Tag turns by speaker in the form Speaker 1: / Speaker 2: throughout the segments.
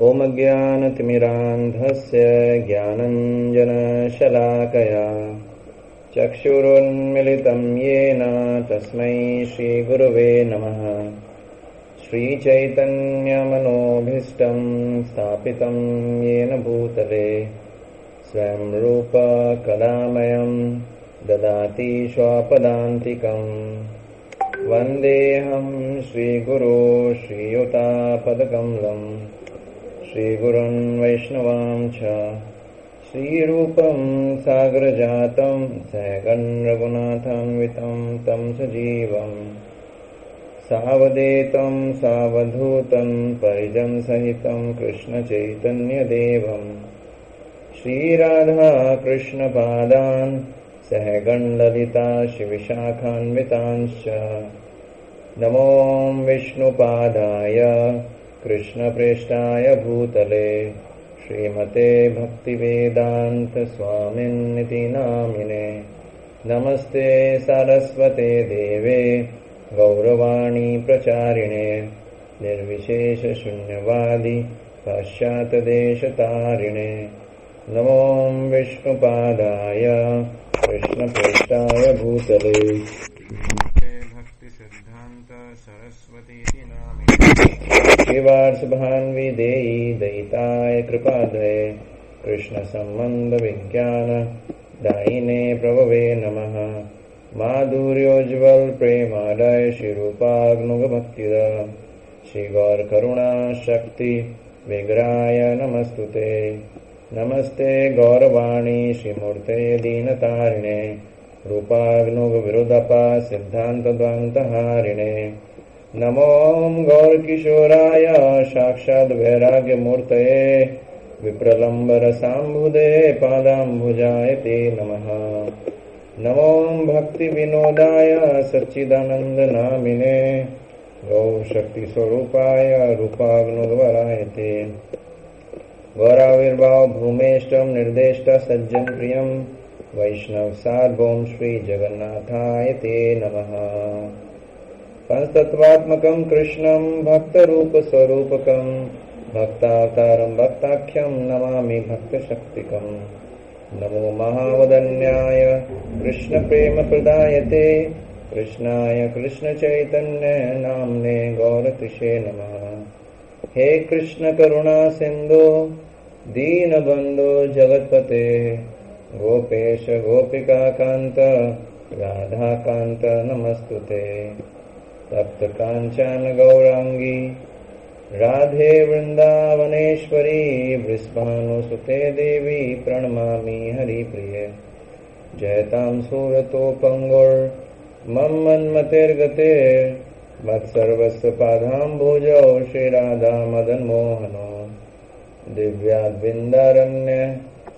Speaker 1: ॐ अज्ञानतिमिरान्धस्य ज्ञानञ्जनशलाकया चक्षुरुन्मिलितं येन तस्मै श्रीगुरुवे नमः। श्रीचैतन्यमनोभीष्टं स्थापितं येन भूतले स्वयं रूप कलामयं ददाति स्वपदान्तिकम्। वन्देऽहं श्रीगुरो श्रीयुतापदकमलं श्रीगुरुन् वैष्णवांश्च श्रीरूपं सागरजातं सहगण रघुनाथान्वितं तं सजीवम् सावधूतं सावधूतं परिजनसहितं कृष्णचैतन्यदेवम् श्रीराधा कृष्णपादान् सहगण ललिता शिविशाखान्वितांश्च नमो विष्णुपादाय कृष्णप्रेष्ठाय भूतले श्रीमते भक्तिवेदांत स्वामिन्निति नामिने। नमस्ते सारस्वते देवे गौरवाणी प्रचारिणे निर्विशेष शून्यवादी पाश्चात्यदेशतारिणे। नमो विष्णुपादाय कृष्णप्रेष्ठाय भूतले भक्ति सिद्धांत सरस्वती नामिने। श्रीवार्षभान्वी देयी दयिताय कृपादये कृष्ण संबंध विज्ञान दायिने प्रभवे नमः। माधुर्योज्वल प्रेमादय श्रीरूपाग्नुग भक्तिद श्री गौर करुणा शक्ति विग्रहाय नमस्तुते। नमस्ते गौरवाणी श्रीमूर्ते दीनतारिणे रूपाग्नुग विरुदपा सिद्धान्तद्वन्द्वहारिणे। नमो गौरकिशोराय साक्षात् वैराग्यमूर्तये विप्रलम्बरसाम्बुदे पादाम्बुजाय ते नमः। नमो भक्तिविनोदाय सच्चिदानन्दनामिने गौशक्तिस्वरूपाय रूपाग्नुगवराय ते। गौराविर्भाव भूमेष्टम निर्देष्ट सज्जन प्रियम वैष्णव सार्वभौम श्री जगन्नाथाय ते नमः। पंचतत्वात्मकं कृष्णं भक्तरूप स्वरूपकं भक्तावतारं भक्ताख्यं नमामि भक्तशक्तिकं। नमो महावदन्याय कृष्ण प्रेम प्रदायते कृष्णाय कृष्ण चैतन्य नाम्ने गौरतिषे नमः। हे कृष्ण करुणा सिंधु दीनबंधु जगतपते गोपेश गोपिका कांत राधा कांत नमस्तुते। तप्त कांचन गौरांगी राधे वृंदावनेश्वरी वृषभानुसुते देवी प्रणमामि हरिप्रिय। जयतां सूरतोपंगुर मम मन्मतिर्गते मत्सर्वस्य पादाम्बुजौ श्रीराधा मदन मोहनो। दिव्याद्विन्दारण्य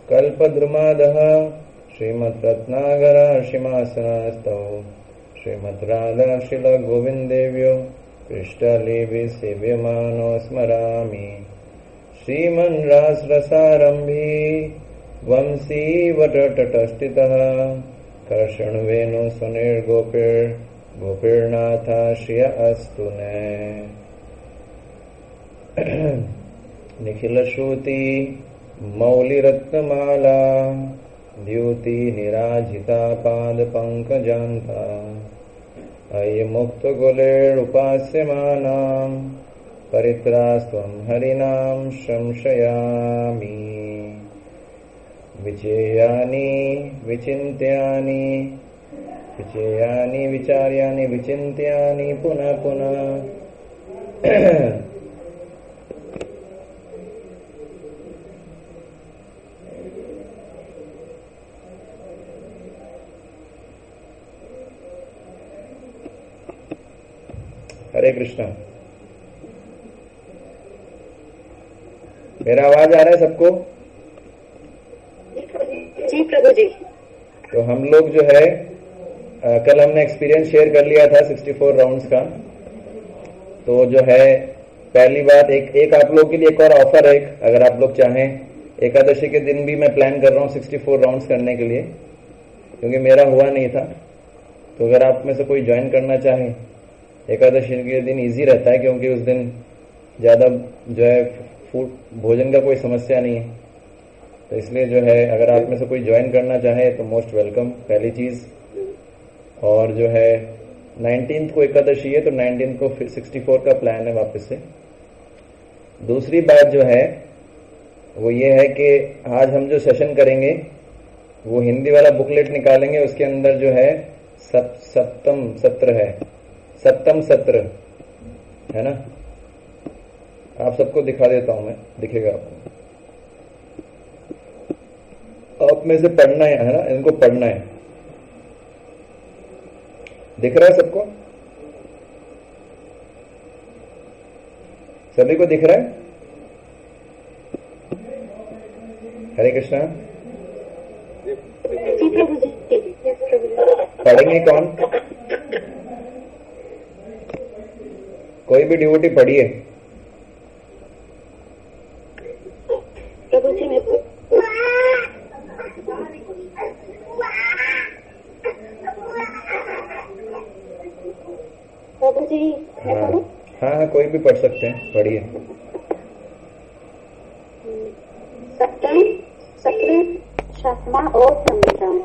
Speaker 1: कल्पद्रुमादः श्रीमद्रत्नागर श्रीमासनस्थौ श्रीमद्राधा श्रीलगोविन्देव्यो पृष्ठलेभि सेव्यमानो स्मरामि। श्रीमन् रासरसारम्भी वंशी वटतटस्थितः कर्षणवेणु गोपीर्नाथ श्रिय अस्तु ने। निखिल श्रुति मौलिरत्नमाला द्युति निराजिता पाद पंकजान्ता अय्य मुक्त गुलेरुपास्यमानां परित्रास्त्वं हरिनाम संशयामि। विचेयानि विचिन्त्यानि विचेयानि विचार्यानि विचिन्त्यानि पुनः पुनः। हरे कृष्णा। मेरा आवाज आ रहा है सबको?
Speaker 2: जी प्रभु जी।
Speaker 1: तो हम लोग जो है कल हमने एक्सपीरियंस शेयर कर लिया था 64 राउंड्स का। तो जो है पहली बात एक आप लोग के लिए एक और ऑफर है, अगर आप लोग चाहें एकादशी के दिन भी मैं प्लान कर रहा हूँ 64 राउंड्स करने के लिए, क्योंकि मेरा हुआ नहीं था। तो अगर आप में से कोई ज्वाइन करना चाहे, एकादशी के दिन इजी रहता है क्योंकि उस दिन ज्यादा जो है फूड भोजन का कोई समस्या नहीं है। तो इसलिए जो है अगर आप में से कोई ज्वाइन करना चाहे तो मोस्ट वेलकम, पहली चीज। और जो है 19th को एकादशी है, तो 19th को 64 का प्लान है वापस से। दूसरी बात जो है वो ये है कि आज हम जो सेशन करेंगे वो हिंदी वाला बुकलेट निकालेंगे, उसके अंदर जो है सप्तम सत्र है, सप्तम सत्र है ना। आप सबको दिखा देता हूं मैं, दिखेगा आपको। आप में से पढ़ना है ना, इनको पढ़ना है। दिख रहा है सबको? सभी को दिख रहा है? हरे कृष्णा। पढ़ेंगे कौन? कोई भी डिवोटी पढ़िए।
Speaker 2: प्रभु जी मैं प्रभु जी
Speaker 1: हाँ, कोई भी पढ़ सकते हैं, पढ़िए।
Speaker 2: सप्तम सत्र क्षमा और संविधान।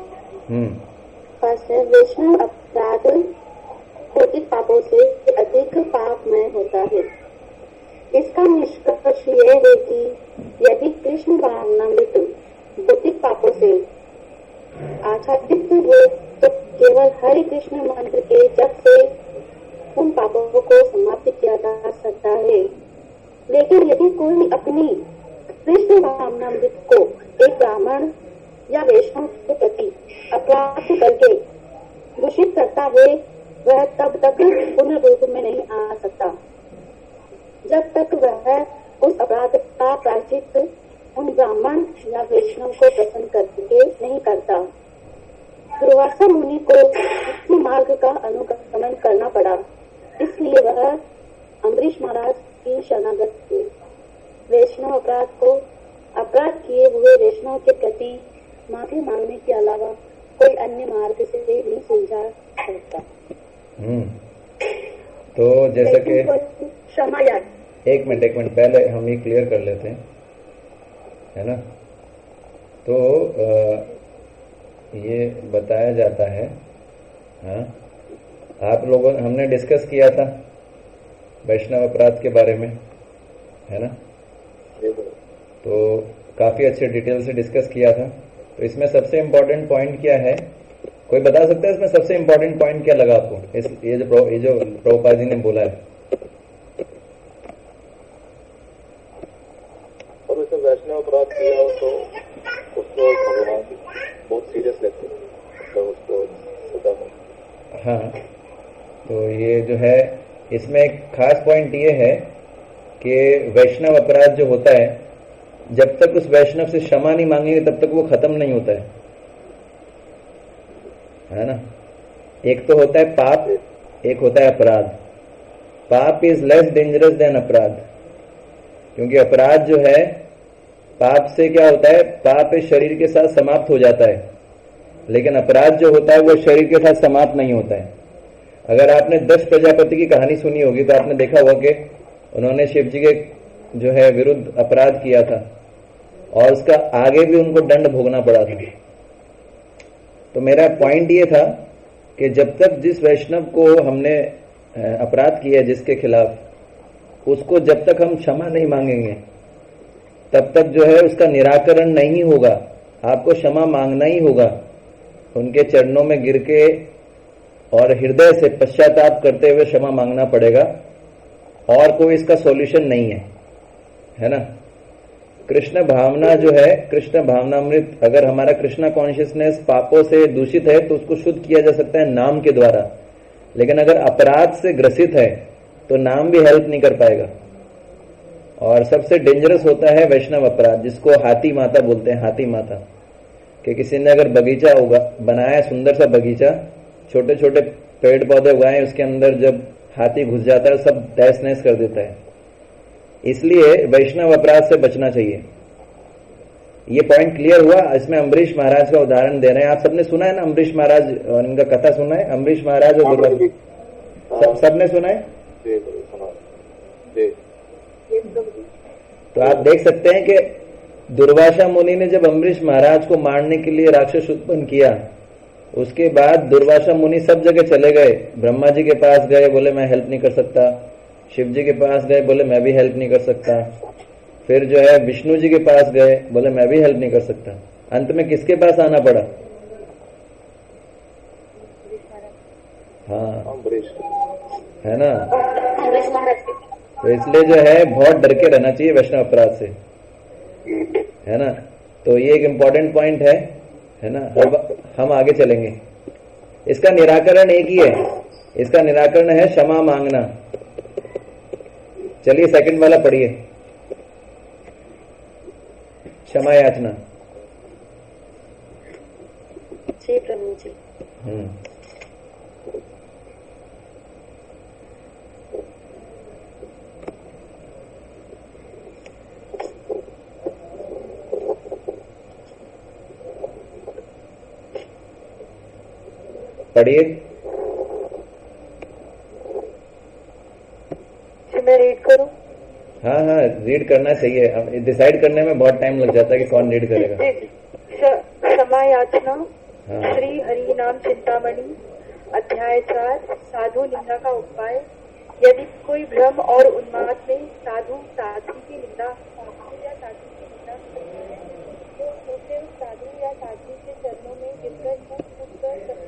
Speaker 2: वैष्णव अपराध भौतिक पापों से अधिक पापमय होता है। इसका निष्कर्ष यह है कि यदि कृष्ण भावनामृत भौतिक पापों से आच्छादित है तो केवल हरे कृष्ण मंत्र के जप से उन पापों को समाप्त किया जा सकता है। लेकिन यदि कोई अपनी कृष्ण भावनामृत को एक ब्राह्मण या वैष्णव के प्रति अपराध करके दूषित करता है, वह तब तक पूर्ण रूप में नहीं आ सकता जब तक वह उस अपराध का प्रायश्चित उन ब्राह्मण या वैष्णव को प्रसन्न करके नहीं करता। दुर्वासा मुनि को इसी मार्ग का अनुगमन करना पड़ा, इसलिए वह अम्बरीश महाराज की शरणागत हुए। वैष्णव अपराध किए हुए वैष्णव के प्रति माफी मांगने के अलावा कोई अन्य मार्ग से नहीं सुलझा सकता।
Speaker 1: तो जैसे कि
Speaker 2: क्षमा याद,
Speaker 1: एक मिनट पहले हम ये क्लियर कर लेते हैं, है ना। तो ये बताया जाता है, हाँ, आप लोगों हमने डिस्कस किया था वैष्णव अपराध के बारे में, है ना। तो काफी अच्छे डिटेल से डिस्कस किया था। तो इसमें सबसे इम्पोर्टेंट पॉइंट क्या है, कोई बता सकता है इसमें सबसे इम्पोर्टेंट पॉइंट क्या लगा आपको? ये जो प्रभुपाद जी ने बोला है।
Speaker 3: और उसे वैष्णव अपराध किया हो तो उसको भगवान बहुत सीरियस लेते हैं, तो उसको सजा हो।
Speaker 1: हाँ, तो ये जो है इसमें एक खास पॉइंट ये है कि वैष्णव अपराध जो होता है, जब तक उस वैष्णव से क्षमा नहीं मांगेंगे तब तक वो खत्म नहीं होता है ना। एक तो होता है पाप, एक होता है अपराध। पाप इज लेस डेंजरस देन अपराध, क्योंकि अपराध जो है, पाप से क्या होता है, पाप इस शरीर के साथ समाप्त हो जाता है, लेकिन अपराध जो होता है वो शरीर के साथ समाप्त नहीं होता है। अगर आपने 10 प्रजापति की कहानी सुनी होगी तो आपने देखा होगा कि उन्होंने शिव जी के जो है विरुद्ध अपराध किया था और उसका आगे भी उनको दंड भोगना पड़ा था। तो मेरा पॉइंट ये था कि जब तक जिस वैष्णव को हमने अपराध किया जिसके खिलाफ, उसको जब तक हम क्षमा नहीं मांगेंगे तब तक जो है उसका निराकरण नहीं होगा। आपको क्षमा मांगना ही होगा, उनके चरणों में गिर के और हृदय से पश्चाताप करते हुए क्षमा मांगना पड़ेगा, और कोई इसका सॉल्यूशन नहीं है ना। कृष्ण भावना जो है, कृष्ण भावनामृत, अगर हमारा कृष्णा कॉन्शियसनेस पापों से दूषित है तो उसको शुद्ध किया जा सकता है नाम के द्वारा, लेकिन अगर अपराध से ग्रसित है तो नाम भी हेल्प नहीं कर पाएगा। और सबसे डेंजरस होता है वैष्णव अपराध, जिसको हाथी माता बोलते हैं। हाथी माता कि किसी ने अगर बगीचा बनाया, सुंदर सा बगीचा, छोटे छोटे पेड़ पौधे उगाए, उसके अंदर जब हाथी घुस जाता है सब तहस नहस कर देता है। इसलिए वैष्णव अपराध से बचना चाहिए। ये पॉइंट क्लियर हुआ। इसमें अम्बरीश महाराज का उदाहरण दे रहे हैं। आप सबने सुना है ना अम्बरीश महाराज और इनका कथा सुना है? अम्बरीश महाराज और सबने सुना है? तो आप देख सकते हैं कि दुर्वासा मुनि ने जब अम्बरीश महाराज को मारने के लिए राक्षस उत्पन्न किया, उसके बाद दुर्वासा मुनि सब जगह चले गए। ब्रह्मा जी के पास गए, बोले मैं हेल्प नहीं कर सकता। शिव जी के पास गए, बोले मैं भी हेल्प नहीं कर सकता। फिर जो है विष्णु जी के पास गए, बोले मैं भी हेल्प नहीं कर सकता। अंत में किसके पास आना पड़ा? हाँ, है ना। तो इसलिए जो है बहुत डर के रहना चाहिए वैष्णव अपराध से, है ना। तो ये एक इम्पोर्टेंट पॉइंट है ना। अब हम आगे चलेंगे। इसका निराकरण एक ही है, इसका निराकरण है क्षमा मांगना। चलिए सेकंड वाला पढ़िए, क्षमा याचना।
Speaker 2: जी प्रभु जी।
Speaker 1: पढ़िए।
Speaker 4: मैं रीड करूं?
Speaker 1: हाँ हाँ, रीड करना चाहिए। अब डिसाइड करने में बहुत टाइम लग जाता है कि कौन रीड करेगा।
Speaker 4: क्षमा याचना।
Speaker 1: हाँ।
Speaker 4: श्री हरि नाम चिंतामणि अध्याय 4 साधु निंदा का उपाय। यदि कोई भ्रम और उन्माद में साधु साध्वी की निंदा या साध्वी की निंदा करता है तो उसे उस साधु या साध्वी के चरणों में गिरकर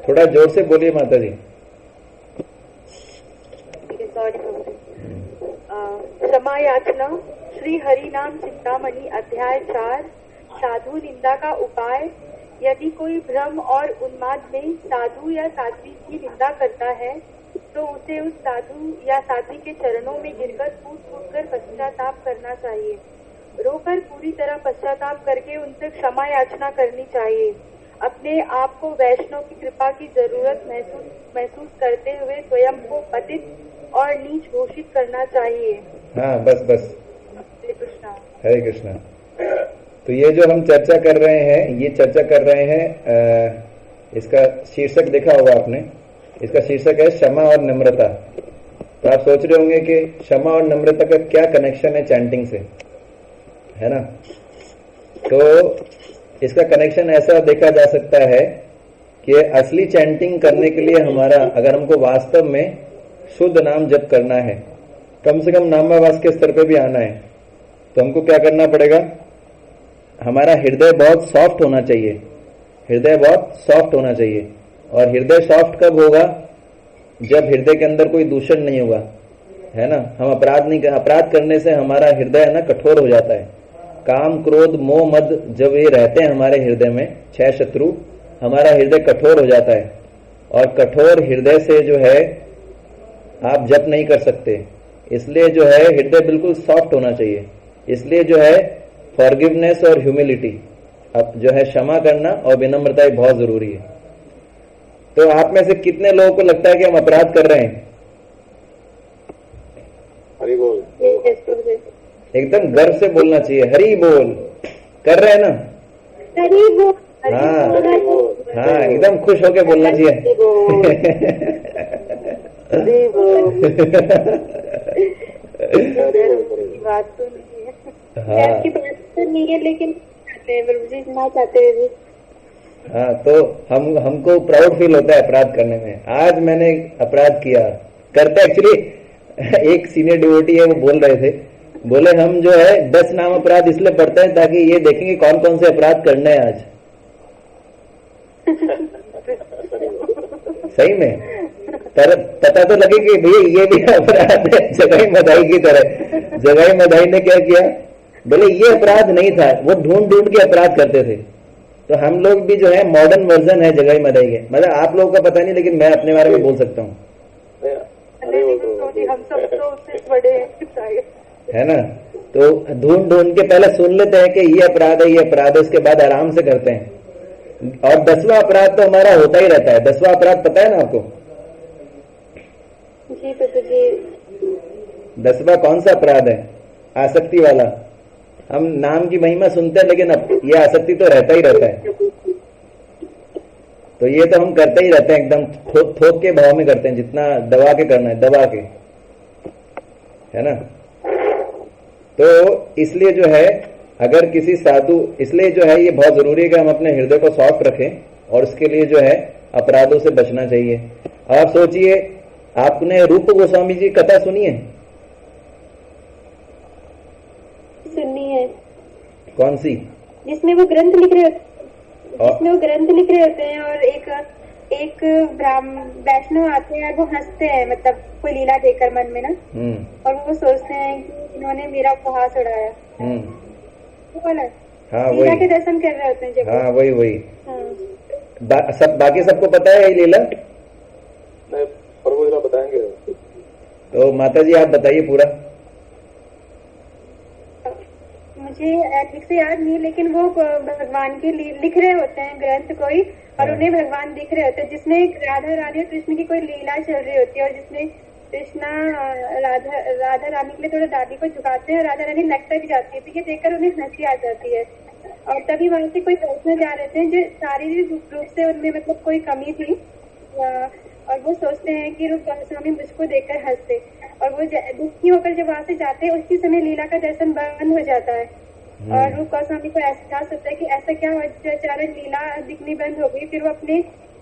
Speaker 1: थोड़ा जोर से बोलिए माता जी।
Speaker 4: सॉरी प्रभु जी। क्षमा याचना। श्री हरि नाम चिंतामणि अध्याय 4 साधु निंदा का उपाय। यदि कोई भ्रम और उन्माद में साधु या साध्वी की निंदा करता है तो उसे उस साधु या साध्वी के चरणों में गिरकर फूट कर पश्चाताप करना चाहिए। रोकर पूरी तरह पश्चाताप करके उनसे क्षमा याचना करनी चाहिए। अपने आप को वैष्णव की कृपा की जरूरत महसूस करते हुए स्वयं को पतित और नीच घोषित करना चाहिए।
Speaker 1: हाँ, बस बस।
Speaker 4: हरे कृष्णा।
Speaker 1: हरे कृष्णा। तो ये जो हम चर्चा कर रहे हैं, ये चर्चा कर रहे हैं, इसका शीर्षक देखा होगा आपने। इसका शीर्षक है क्षमा और नम्रता। तो आप सोच रहे होंगे कि क्षमा और नम्रता का क्या कनेक्शन है चैंटिंग से, है ना। तो इसका कनेक्शन ऐसा देखा जा सकता है कि असली चैंटिंग करने के लिए हमारा, अगर हमको वास्तव में शुद्ध नाम जप करना है, कम से कम नामावास के स्तर पे भी आना है, तो हमको क्या करना पड़ेगा? हमारा हृदय बहुत सॉफ्ट होना चाहिए। हृदय बहुत सॉफ्ट होना चाहिए। और हृदय सॉफ्ट कब होगा? जब हृदय के अंदर कोई दूषण नहीं होगा, है ना। हम अपराध करने से हमारा हृदय है ना कठोर हो जाता है। काम, क्रोध, मोह, मद जब ये रहते हैं हमारे हृदय में, 6 शत्रु, हमारा हृदय कठोर हो जाता है। और कठोर हृदय से जो है आप जप नहीं कर सकते। इसलिए जो है हृदय बिल्कुल सॉफ्ट होना चाहिए। इसलिए जो है फॉरगिवनेस और ह्यूमिलिटी, अब जो है क्षमा करना और विनम्रता बहुत जरूरी है। तो आप में से कितने लोगों को लगता है कि हम अपराध कर रहे हैं?
Speaker 3: हरि बोल।
Speaker 1: एकदम गर्व से बोलना चाहिए, हरि बोल। कर रहे हैं ना?
Speaker 2: हरि बोल।
Speaker 1: हाँ हाँ, एकदम खुश होके बोलना चाहिए।
Speaker 2: हरि बोल।
Speaker 4: बात तो नहीं है।
Speaker 1: हाँ
Speaker 2: आपकी बात तो नहीं है, लेकिन प्रभु जी सुना चाहते हैं भी।
Speaker 1: हाँ, तो हमको प्राउड फील होता है अपराध करने में। आज मैंने अपराध किया करते। एक्चुअली एक सीनियर डिवोटी है, वो बोल रहे थे, बोले हम जो है 10 नाम अपराध इसलिए पढ़ते हैं ताकि ये देखेंगे कौन कौन से अपराध करने हैं आज। सही में पता तो लगे कि भैया ये भी अपराध है। जगाई मधाई की तरह जगाई मधाई ने क्या किया, बोले ये अपराध नहीं था, वो ढूंढ ढूंढ के अपराध करते थे। तो हम लोग भी जो है मॉडर्न वर्जन है जगाई मधाई के। मतलब आप लोगों का पता नहीं, लेकिन मैं अपने बारे में बोल सकता हूँ,
Speaker 4: हम सब तो उससे बड़े
Speaker 1: है ना। तो ढूंढ ढूंढ के पहले सुन लेते हैं कि ये अपराध है, ये अपराध है, उसके बाद आराम से करते हैं। और 10वां अपराध तो हमारा होता ही रहता है। 10वां अपराध पता है ना आपको?
Speaker 2: जी प्रभु जी।
Speaker 1: 10वां कौन सा अपराध है? आसक्ति वाला। हम नाम की महिमा सुनते हैं, लेकिन अब ये आसक्ति तो रहता ही रहता है। तो ये तो हम करते ही रहते हैं, एकदम थोक के भाव में करते हैं, जितना दबा के करना है, दबा के, है ना। तो इसलिए जो है अगर किसी साधु, इसलिए जो है ये बहुत जरूरी है कि हम अपने हृदय को सॉफ्ट रखें और उसके लिए जो है अपराधों से बचना चाहिए। आप सोचिए, आपने रूप गोस्वामी जी कथा सुनी है?
Speaker 5: सुननी है।
Speaker 1: कौन सी?
Speaker 5: जिसमें वो ग्रंथ लिख रहे होते हैं और एक वैष्णव आते हैं और वो हंसते हैं, मतलब कोई लीला देखकर मन में ना, और वो सोचते हैं कि इन्होंने मेरा उपहास उड़ाया। वो वाला
Speaker 1: हाँ,
Speaker 5: लीला
Speaker 1: वही
Speaker 5: के दर्शन कर रहे होते हैं जब।
Speaker 1: हाँ, वही
Speaker 5: हाँ।
Speaker 1: सब बाकी सबको पता है ये लीला?
Speaker 3: नहीं, प्रभु जरा बताएंगे।
Speaker 1: तो माता जी आप बताइए पूरा।
Speaker 5: मुझे ठीक से याद नहीं, लेकिन वो भगवान के लिख रहे होते हैं ग्रंथ कोई, और उन्हें भगवान दिख रहे होते हैं, जिसमें एक राधा रानी और कृष्ण की कोई लीला चल रही होती है, और जिसमें कृष्णा राधा रानी के लिए थोड़ा दादी को झुकाते हैं और राधा रानी लटक जाती है, तो ये देखकर उन्हें हंसी आ जाती है। और तभी वहां से कोई वैष्णव जा रहे थे जो शारीरिक रूप से उनमें मतलब कोई कमी थी, और वो सोचते हैं कि रूप गोस्वामी मुझको देखकर हंसते, और वो दुखी होकर जब वहां से जाते हैं उसी समय लीला का दर्शन बंद हो जाता है, और रूप गोस्वामी को एहसास होता है कि ऐसा क्या हुआ, अचानक लीला दिखनी बंद हो गई। फिर वो अपने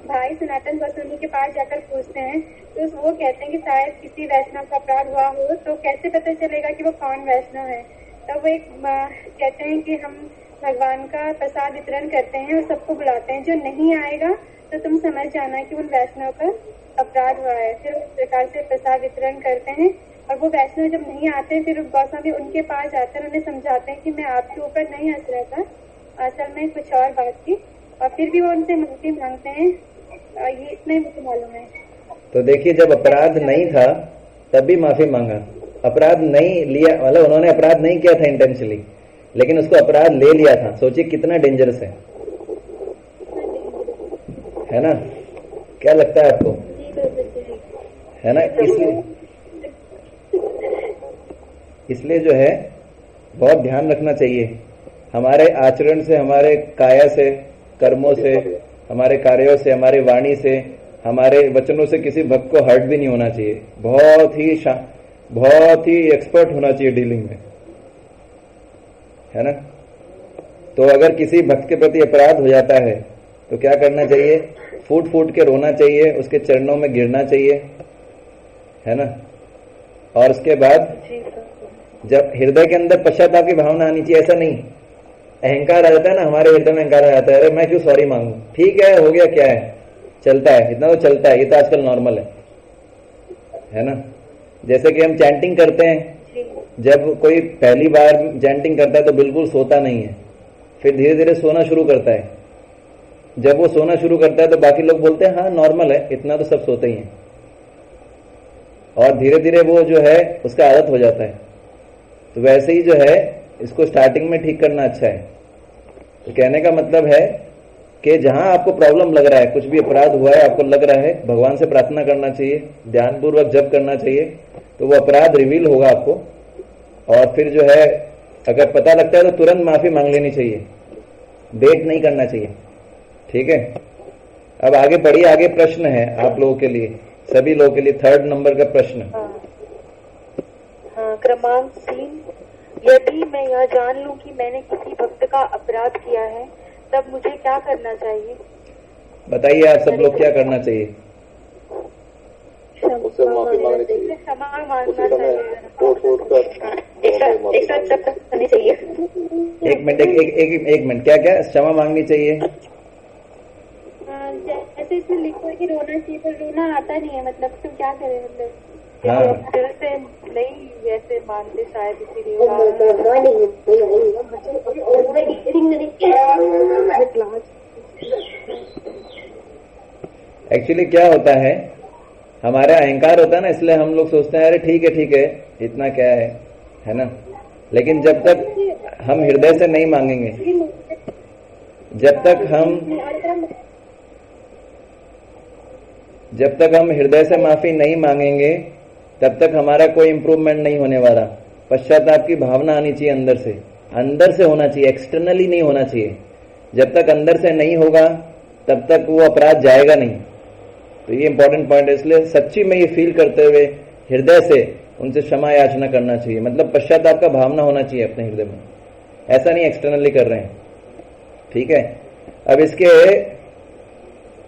Speaker 5: भाई सनातन गोस्वामी के पास जाकर पूछते हैं, तो वो कहते हैं कि शायद किसी वैष्णव का अपराध हुआ हो, तो कैसे पता चलेगा कि वो कौन वैष्णव है। तो वो एक कहते हैं कि हम भगवान का प्रसाद वितरण करते हैं और सबको बुलाते हैं, जो नहीं आएगा तो तुम समझ जाना कि उन वैष्णव का अपराध हुआ है। फिर उस प्रकार से प्रसाद वितरण करते हैं, और वो वैष्णव जब नहीं आते फिर गोस्वामी उनके पास जाते हैं, उन्हें समझाते हैं कि मैं आपके ऊपर नहीं हंस रहा था, असल में कुछ और बात थी, और फिर भी वो उनसे माफी मांगते हैं। ये इतना ही मुझे मालूम है।
Speaker 1: तो देखिए, जब अपराध नहीं था तब भी माफी मांगा, अपराध नहीं लिया, मतलब उन्होंने अपराध नहीं किया था इंटेंशनली, लेकिन उसको अपराध ले लिया था। सोचिए कितना डेंजरस है ना? क्या लगता है आपको? है ना? इसलिए जो है बहुत ध्यान रखना चाहिए हमारे आचरण से, हमारे काया से, कर्मों से, हमारे कार्यों से, हमारे वाणी से, हमारे वचनों से किसी भक्त को हर्ट भी नहीं होना चाहिए। बहुत ही एक्सपर्ट होना चाहिए डीलिंग में, है ना? तो अगर किसी भक्त के प्रति अपराध हो जाता है तो क्या करना चाहिए? फूट फूट के रोना चाहिए, उसके चरणों में गिरना चाहिए, है ना? और उसके बाद जब हृदय के अंदर पश्चाताप की भावना आनी चाहिए। ऐसा नहीं अहंकार आ जाता है ना, हमारे हृदय में अहंकार आ जाता है, अरे मैं क्यों सॉरी मांगू, ठीक है हो गया, क्या है, चलता है, इतना तो चलता है, ये तो आजकल नॉर्मल है ना? जैसे कि हम चैंटिंग करते हैं, जब कोई पहली बार चैंटिंग करता है तो बिल्कुल सोता नहीं है, फिर धीरे धीरे सोना शुरू करता है। जब वो सोना शुरू करता है तो बाकी लोग बोलते हैं हाँ नॉर्मल है, इतना तो सब सोते ही हैं, और धीरे धीरे वो जो है उसका आदत हो जाता है। तो वैसे ही जो है इसको स्टार्टिंग में ठीक करना अच्छा है। तो कहने का मतलब है कि जहां आपको प्रॉब्लम लग रहा है, कुछ भी अपराध हुआ है आपको लग रहा है, भगवान से प्रार्थना करना चाहिए, ध्यानपूर्वक जप करना चाहिए, तो वो अपराध रिवील होगा आपको। और फिर जो है अगर पता लगता है तो तुरंत माफी मांग लेनी चाहिए, वेट नहीं करना चाहिए, ठीक है? अब आगे बढ़िए, आगे प्रश्न है आप लोगों के लिए, सभी लोगों के लिए, 3rd नंबर का प्रश्न।
Speaker 4: हाँ, क्रमांक 3, यदि मैं यह जान लूं कि मैंने किसी भक्त का अपराध किया है तब मुझे क्या करना चाहिए?
Speaker 1: बताइए आप सब लोग क्या करना चाहिए?
Speaker 3: उससे माफी मांगनी चाहिए,
Speaker 4: क्षमा मांगना
Speaker 3: उसी समय
Speaker 4: चाहिए,
Speaker 3: टूट कर
Speaker 5: एक साथ सब करनी चाहिए।
Speaker 1: एक मिनट, क्या क्या क्षमा मांगनी चाहिए?
Speaker 5: जैसे इसमें लिखा है कि रोना चाहिए, पर रोना आता नहीं है, मतलब तो क्या करें, मतलब
Speaker 1: हाँ,
Speaker 4: दिल से नहीं वैसे मानते शायद, इसीलिए
Speaker 1: एक्चुअली क्या होता है, हमारा अहंकार होता है ना, इसलिए हम लोग सोचते हैं अरे ठीक है इतना क्या है ना? लेकिन जब तक हम हृदय से नहीं मांगेंगे, जब तक हम हृदय से माफी नहीं मांगेंगे तब तक हमारा कोई इंप्रूवमेंट नहीं होने वाला। पश्चाताप की भावना आनी चाहिए अंदर से होना चाहिए, एक्सटर्नली नहीं होना चाहिए। जब तक अंदर से नहीं होगा तब तक वो अपराध जाएगा नहीं। तो ये इंपॉर्टेंट पॉइंट है। इसलिए सच्ची में ये फील करते हुए हृदय से उनसे क्षमा याचना करना चाहिए, मतलब पश्चाताप का भावना होना चाहिए अपने हृदय में, ऐसा नहीं एक्सटर्नली कर रहे हैं। ठीक है, अब इसके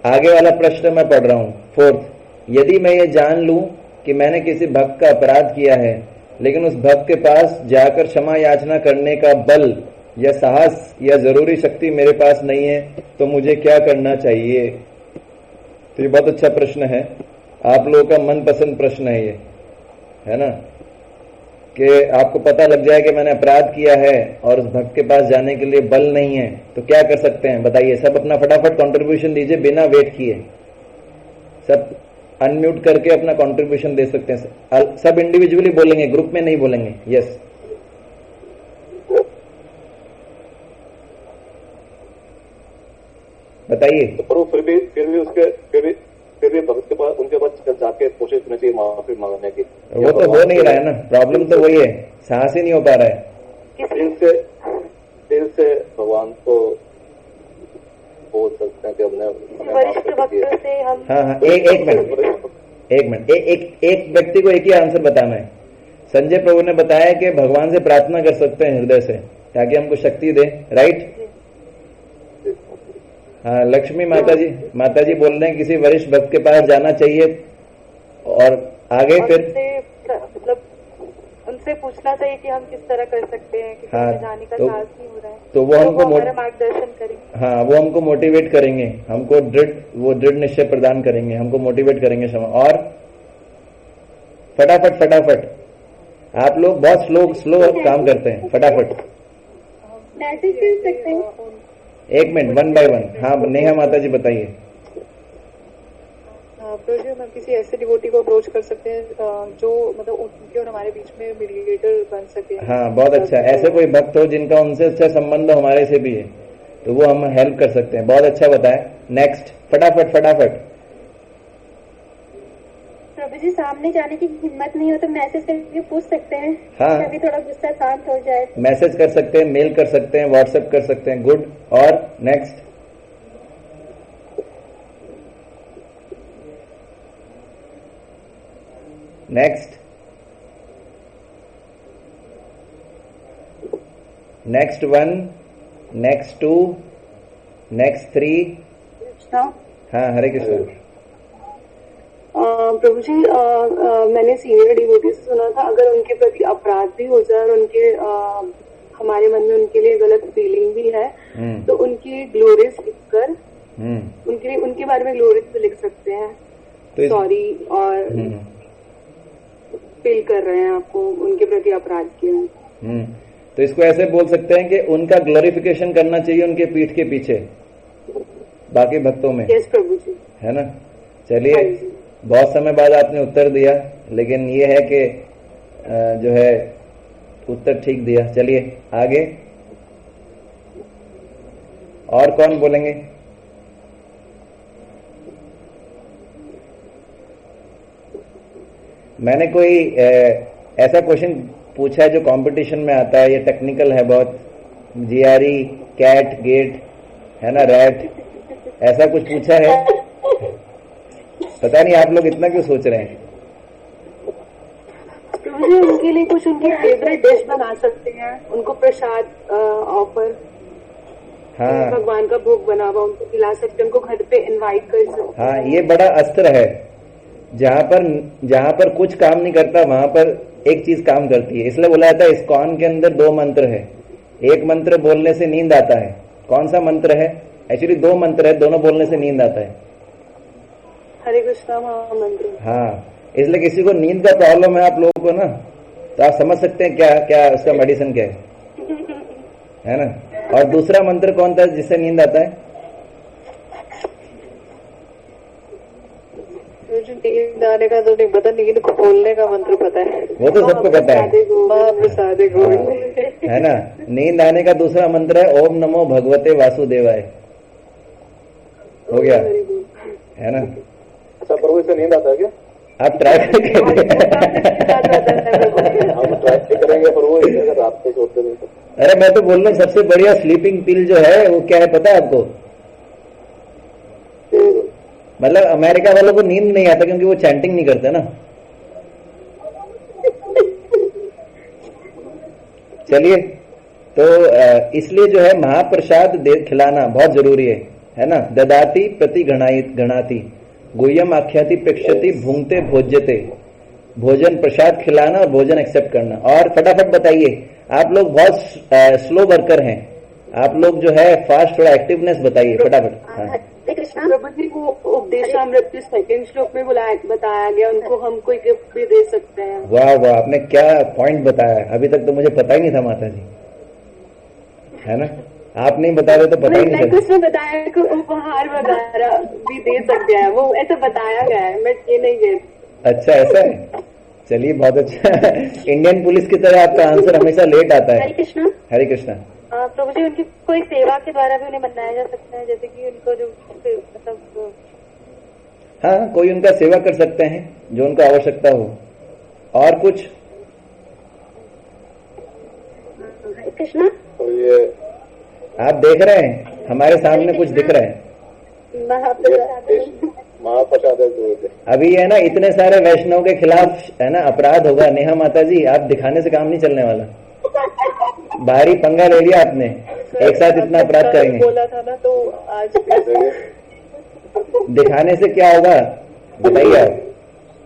Speaker 1: आगे वाला प्रश्न मैं पढ़ रहा हूं, 4th। यदि मैं ये जान लूं कि मैंने किसी भक्त का अपराध किया है, लेकिन उस भक्त के पास जाकर क्षमा याचना करने का बल या साहस या जरूरी शक्ति मेरे पास नहीं है, तो मुझे क्या करना चाहिए? तो ये बहुत अच्छा प्रश्न है, आप लोगों का मनपसंद प्रश्न है ये, है ना, कि आपको पता लग जाए कि मैंने अपराध किया है और उस भक्त के पास जाने के लिए बल नहीं है, तो क्या कर सकते हैं बताइए? सब अपना फटाफट कंट्रीब्यूशन दीजिए बिना वेट किए, सब अनम्यूट करके अपना कंट्रीब्यूशन दे सकते हैं। सब इंडिविजुअली बोलेंगे, ग्रुप में नहीं बोलेंगे। यस, बताइए।
Speaker 3: तो प्रभु फिर भी भक्त के पास, उनके पास जाके कोशिश करनी चाहिए माफी मांगने की।
Speaker 1: वो तो हो नहीं रहा है ना, प्रॉब्लम तो वही है, साहस ही नहीं हो पा रहा है।
Speaker 3: दिल से भगवान को बोल सकते हैं कि हमने
Speaker 4: वरिष्ठ भक्तों से हम।
Speaker 1: हाँ, एक मिनट, एक व्यक्ति को एक ही आंसर बताना है। संजय प्रभु ने बताया कि भगवान से प्रार्थना कर सकते हैं हृदय से, ताकि हमको शक्ति दे, राइट? हाँ, लक्ष्मी माता जी बोल रहे हैं किसी वरिष्ठ भक्त के पास जाना चाहिए, और आगे फिर
Speaker 4: मतलब उनसे पूछना चाहिए कि हम किस तरह कर सकते हैं, कि
Speaker 1: हाँ,
Speaker 4: जाने का
Speaker 1: तो,
Speaker 4: साहस नहीं हो रहा है,
Speaker 1: तो वो हमको
Speaker 4: मार्गदर्शन करेंगे।
Speaker 1: हाँ, वो हमको मोटिवेट करेंगे, हमको दृढ़ निश्चय प्रदान करेंगे, हमको मोटिवेट करेंगे क्षमा। और फटाफट आप लोग बहुत स्लो काम करते हैं, फटाफट
Speaker 5: मैसेज कर सकते हैं।
Speaker 1: एक मिनट, 1 by 1। हाँ, नेहा माता जी बताइए।
Speaker 6: प्रभु जी, हम किसी ऐसे डिवोटी को अप्रोच कर सकते हैं जो मतलब उनके और हमारे बीच में मीडिएटर बन सके।
Speaker 1: हाँ, बहुत अच्छा। ऐसे कोई भक्त हो जिनका उनसे अच्छा संबंध हमारे से भी है, तो वो हम हेल्प कर सकते हैं। बहुत अच्छा बताया। नेक्स्ट, फटाफट।
Speaker 5: प्रभु जी, सामने जाने की हिम्मत नहीं हो तो मैसेज करके पूछ सकते हैं।
Speaker 1: हाँ,
Speaker 5: तभी थोड़ा गुस्सा शांत हो जाए।
Speaker 1: मैसेज कर सकते हैं, मेल कर सकते हैं, व्हाट्सएप कर सकते हैं। गुड। और नेक्स्ट, नेक्स्ट 1, नेक्स्ट 2, नेक्स्ट 3। हाँ, हरे कृष्ण।
Speaker 7: प्रभु जी, मैंने सीनियर डिवोटी से सुना था, अगर उनके प्रति अपराध भी हो जाए और उनके हमारे मन में उनके लिए गलत फीलिंग भी है, तो उनकी ग्लोरीज लिखकर उनके बारे में ग्लोरीज भी लिख सकते हैं, तो सॉरी और फील कर रहे हैं आपको उनके प्रति अपराध किया।
Speaker 1: तो इसको ऐसे बोल सकते हैं कि उनका ग्लोरिफिकेशन करना चाहिए उनके पीठ के पीछे बाकी भक्तों में।
Speaker 7: यस प्रभु जी,
Speaker 1: है ना। चलिए, बहुत समय बाद आपने उत्तर दिया, लेकिन ये है कि जो है उत्तर ठीक दिया। चलिए आगे, और कौन बोलेंगे? मैंने कोई ऐसा क्वेश्चन पूछा है जो कंपटीशन में आता है, ये टेक्निकल है बहुत, जीआरई, कैट, गेट, है ना, रैट, ऐसा कुछ पूछा है? पता नहीं आप लोग इतना क्यों सोच रहे हैं।
Speaker 7: मुझे उनके लिए कुछ उनकी फेवरेट डिश बना सकते हैं, उनको प्रसाद ऑफर,
Speaker 1: हाँ,
Speaker 7: भगवान का भोग बना हुआ उनको खिला सकते हैं, उनको घर पे इनवाइट कर सकते हैं।
Speaker 1: हाँ, ये बड़ा अस्त्र है। जहां पर कुछ काम नहीं करता वहां पर एक चीज काम करती है। इसलिए बोला जाता है इस्कॉन के अंदर 2 मंत्र है। एक मंत्र बोलने से नींद आता है। कौन सा मंत्र है? एक्चुअली 2 मंत्र है, दोनों बोलने से नींद आता है।
Speaker 7: हरे कृष्णा महामंत्र।
Speaker 1: हाँ, इसलिए किसी को नींद का प्रॉब्लम है आप लोगों को ना, तो आप समझ सकते हैं क्या क्या उसका मेडिसिन क्या है ना। और दूसरा मंत्र कौन था जिससे नींद आता है?
Speaker 6: नींद आने का तो नहीं पता, नींद खोलने का मंत्र पता है।
Speaker 1: वो तो सबको पता है,
Speaker 6: महाप्रसादे गोविंद,
Speaker 1: है ना। नींद आने का दूसरा मंत्र है ओम नमो भगवते वासुदेवाय। हो गया, है ना।
Speaker 3: अच्छा प्रभु, इससे नींद आता है क्या?
Speaker 1: आप ट्राई करेंगे
Speaker 3: प्रभु, अगर रात को सोते नहीं तो।
Speaker 1: अरे मैं तो बोल रहा हूँ सबसे बढ़िया स्लीपिंग पिल जो है वो क्या है पता है आपको? मतलब अमेरिका वालों को नींद नहीं आता क्योंकि वो चैंटिंग नहीं करते ना। चलिए, तो इसलिए जो है महाप्रसाद खिलाना बहुत जरूरी है ना। ददाती प्रति गणाति गुह्यम आख्याति प्रेक्षति भूंगते भोज्यते, भोजन प्रसाद खिलाना और भोजन एक्सेप्ट करना। और फटाफट बताइए, आप लोग बहुत स्लो वर्कर हैं, आप लोग जो है फास्ट, थोड़ा एक्टिवनेस बताइए फटाफट। हाँ
Speaker 7: प्रभु जी, वो उपदेशामृत सेकंड श्लोक में बताया गया, उनको हम कोई गिफ्ट भी दे सकते हैं।
Speaker 1: वाह वाह, आपने क्या पॉइंट बताया, अभी तक तो मुझे पता ही नहीं था माता जी, है ना। आप नहीं बता रहे तो पता ही नहीं था।
Speaker 7: उसमें बताया कि उपहार वगैरह भी दे सकते हैं, वो ऐसा बताया गया है, मैं ये नहीं दे।
Speaker 1: अच्छा, ऐसा है, चलिए बहुत अच्छा। इंडियन पुलिस की तरह आपका आंसर हमेशा लेट आता है।
Speaker 2: हरे कृष्णा।
Speaker 1: हरे कृष्णा।
Speaker 4: प्रभु जी, उनकी कोई सेवा के द्वारा भी उन्हें बनाया जा सकता है, जैसे कि उनको जो मतलब,
Speaker 1: हाँ, कोई उनका सेवा कर सकते हैं जो उनको आवश्यकता हो। और कुछ?
Speaker 2: हरे कृष्णा।
Speaker 3: तो ये
Speaker 1: आप देख रहे हैं हमारे सामने कुछ दिख रहा है?
Speaker 3: महाप्रसाद है।
Speaker 1: अभी है ना, इतने सारे वैष्णव के खिलाफ है ना अपराध होगा। नेहा माता जी, आप दिखाने से काम नहीं चलने वाला, भारी पंगा ले लिया आपने, एक साथ इतना अपराध करेंगे।
Speaker 6: बोला था ना, तो आज
Speaker 1: दिखाने से क्या होगा बताइए आप।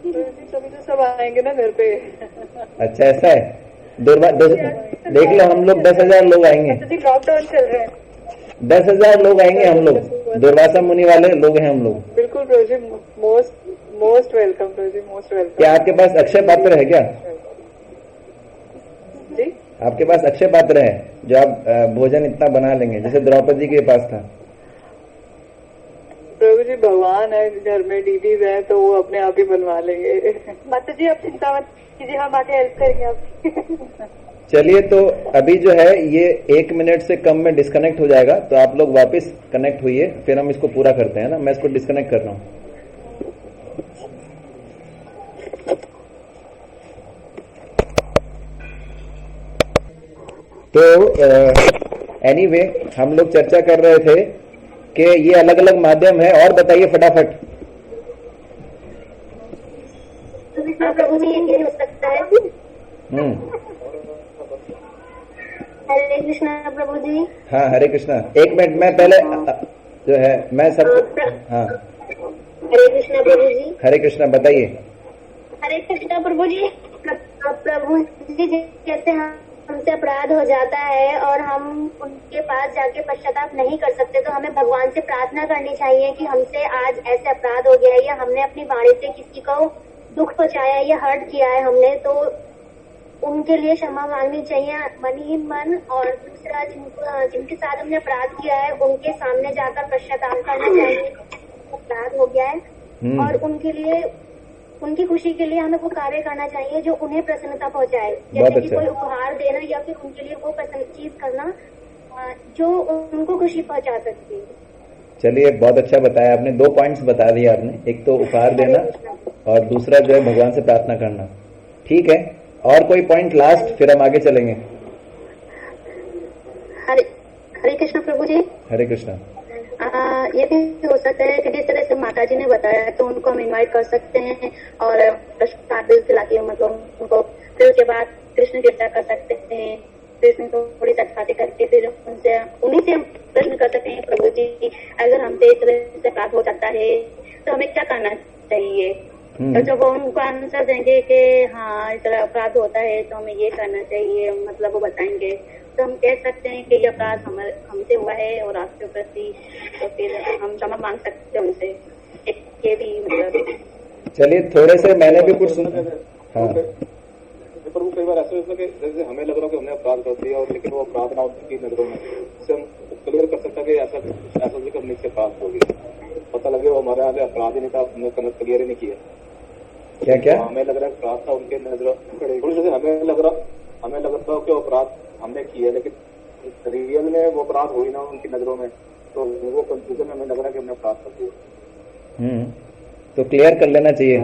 Speaker 6: सभी तो सब आएंगे ना घर पे।
Speaker 1: अच्छा, ऐसा है। देख लो, हम लोग 10,000 लोग आएंगे।
Speaker 4: लॉकडाउन चल रहा है,
Speaker 1: 10,000 लोग आएंगे हम लोग, दुर्वासा मुनि वाले लोग हैं हम लोग।
Speaker 6: बिल्कुल प्रभु जी, मोस्ट वेलकम प्रभु जी, मोस्ट वेलकम।
Speaker 1: क्या आपके पास अक्षय पात्र है क्या?
Speaker 6: जी,
Speaker 1: आपके पास अक्षय पात्र है जो आप भोजन इतना बना लेंगे, जैसे द्रौपदी के पास था?
Speaker 6: प्रभु जी, भगवान है घर में, दीदी है, तो वो अपने आप ही बनवा लेंगे।
Speaker 4: माता जी आप चिंता मत कीजिए, हम आके हेल्प करेंगे आपकी।
Speaker 1: चलिए, तो अभी जो है ये 1 मिनट से कम में डिस्कनेक्ट हो जाएगा, तो आप लोग वापस कनेक्ट हुइए, फिर हम इसको पूरा करते हैं ना। मैं इसको डिस्कनेक्ट कर रहा हूँ। तो एनीवे हम लोग चर्चा कर रहे थे कि ये अलग अलग माध्यम है। और बताइए फटाफट।
Speaker 2: प्रभु जी, ये हो सकता है। हरे कृष्णा प्रभु जी।
Speaker 1: हाँ, हरे कृष्णा। 1 मिनट, मैं पहले जो है मैं सब। हाँ,
Speaker 2: हरे कृष्णा प्रभु जी।
Speaker 1: हरे कृष्णा, बताइए।
Speaker 2: हरे कृष्णा प्रभु जी। प्रभु जी, जैसे हमसे अपराध हो जाता है और हम उनके पास जाके पश्चाताप नहीं कर सकते, तो हमें भगवान से प्रार्थना करनी चाहिए कि हमसे आज ऐसे अपराध हो गया है, या हमने अपनी वाणी से किसी को दुख पहुंचाया या हर्ट किया है हमने, तो उनके लिए क्षमा मांगनी चाहिए मन ही मन। और दूसरा, जिनके साथ हमने अपराध किया है उनके सामने जाकर पश्चाताप करना चाहिए, अपराध हो गया है, और उनके लिए, उनकी खुशी के लिए हमें वो कार्य करना चाहिए जो उन्हें प्रसन्नता पहुंचाए, जैसे कि कोई उपहार देना या फिर उनके लिए वो पसंद चीज करना जो उनको खुशी पहुंचा सकती है।
Speaker 1: चलिए, बहुत अच्छा बताया आपने। 2 पॉइंट्स बता दिए आपने, एक तो उपहार देना और दूसरा जो है भगवान से प्रार्थना करना। ठीक है, और कोई पॉइंट लास्ट, फिर हम आगे चलेंगे।
Speaker 2: हरे कृष्ण प्रभु जी।
Speaker 1: हरे कृष्णा।
Speaker 2: ये भी हो सकता है कि जिस तरह से माता जी ने बताया, तो उनको हम इनवाइट कर सकते हैं और प्रसाद खिला के, मतलब उनको, फिर उसके बाद कृष्ण चर्चा कर सकते हैं, कृष्ण को थोड़ी बातें करके फिर उन्हीं से हम प्रश्न कर सकते हैं, प्रभु जी अगर हमसे इस तरह से अपराध हो सकता है तो हमें क्या करना चाहिए। तो जब वो उनको आंसर देंगे कि हाँ इस तरह अपराध होता है तो हमें ये करना चाहिए, मतलब वो बताएंगे, तो हम कह सकते हैं कि ये अपराध हमसे हुआ है और आपके प्रति, तो फिर हम क्षमा मांग सकते हैं उनसे। ये भी मतलब।
Speaker 1: चलिए, थोड़े से मैंने भी कुछ सुना। हाँ,
Speaker 3: प्रभु, कई बार ऐसा होता है कि जैसे हमें लग रहा है कि हमने अपराध कर दिया, और लेकिन वो अपराध ना उनकी नजरों में, इससे हम क्लियर कर सकते हैं कि ऐसा करने से प्राप्त होगी, पता लगे वो हमारे आगे अपराध ही नहीं था, हमने क्लियर ही नहीं किया।
Speaker 1: क्या क्या
Speaker 3: हमें लग रहा है अपराध था उनके नजरों, हमें लग रहा कि अपराध हमने किया, लेकिन रियल में वो अपराध हुई ना उनकी नजरों में, तो वो कंफ्यूजन में हमें लग रहा है कि हमने अपराध कर दिया।
Speaker 1: तो क्लियर कर लेना चाहिए।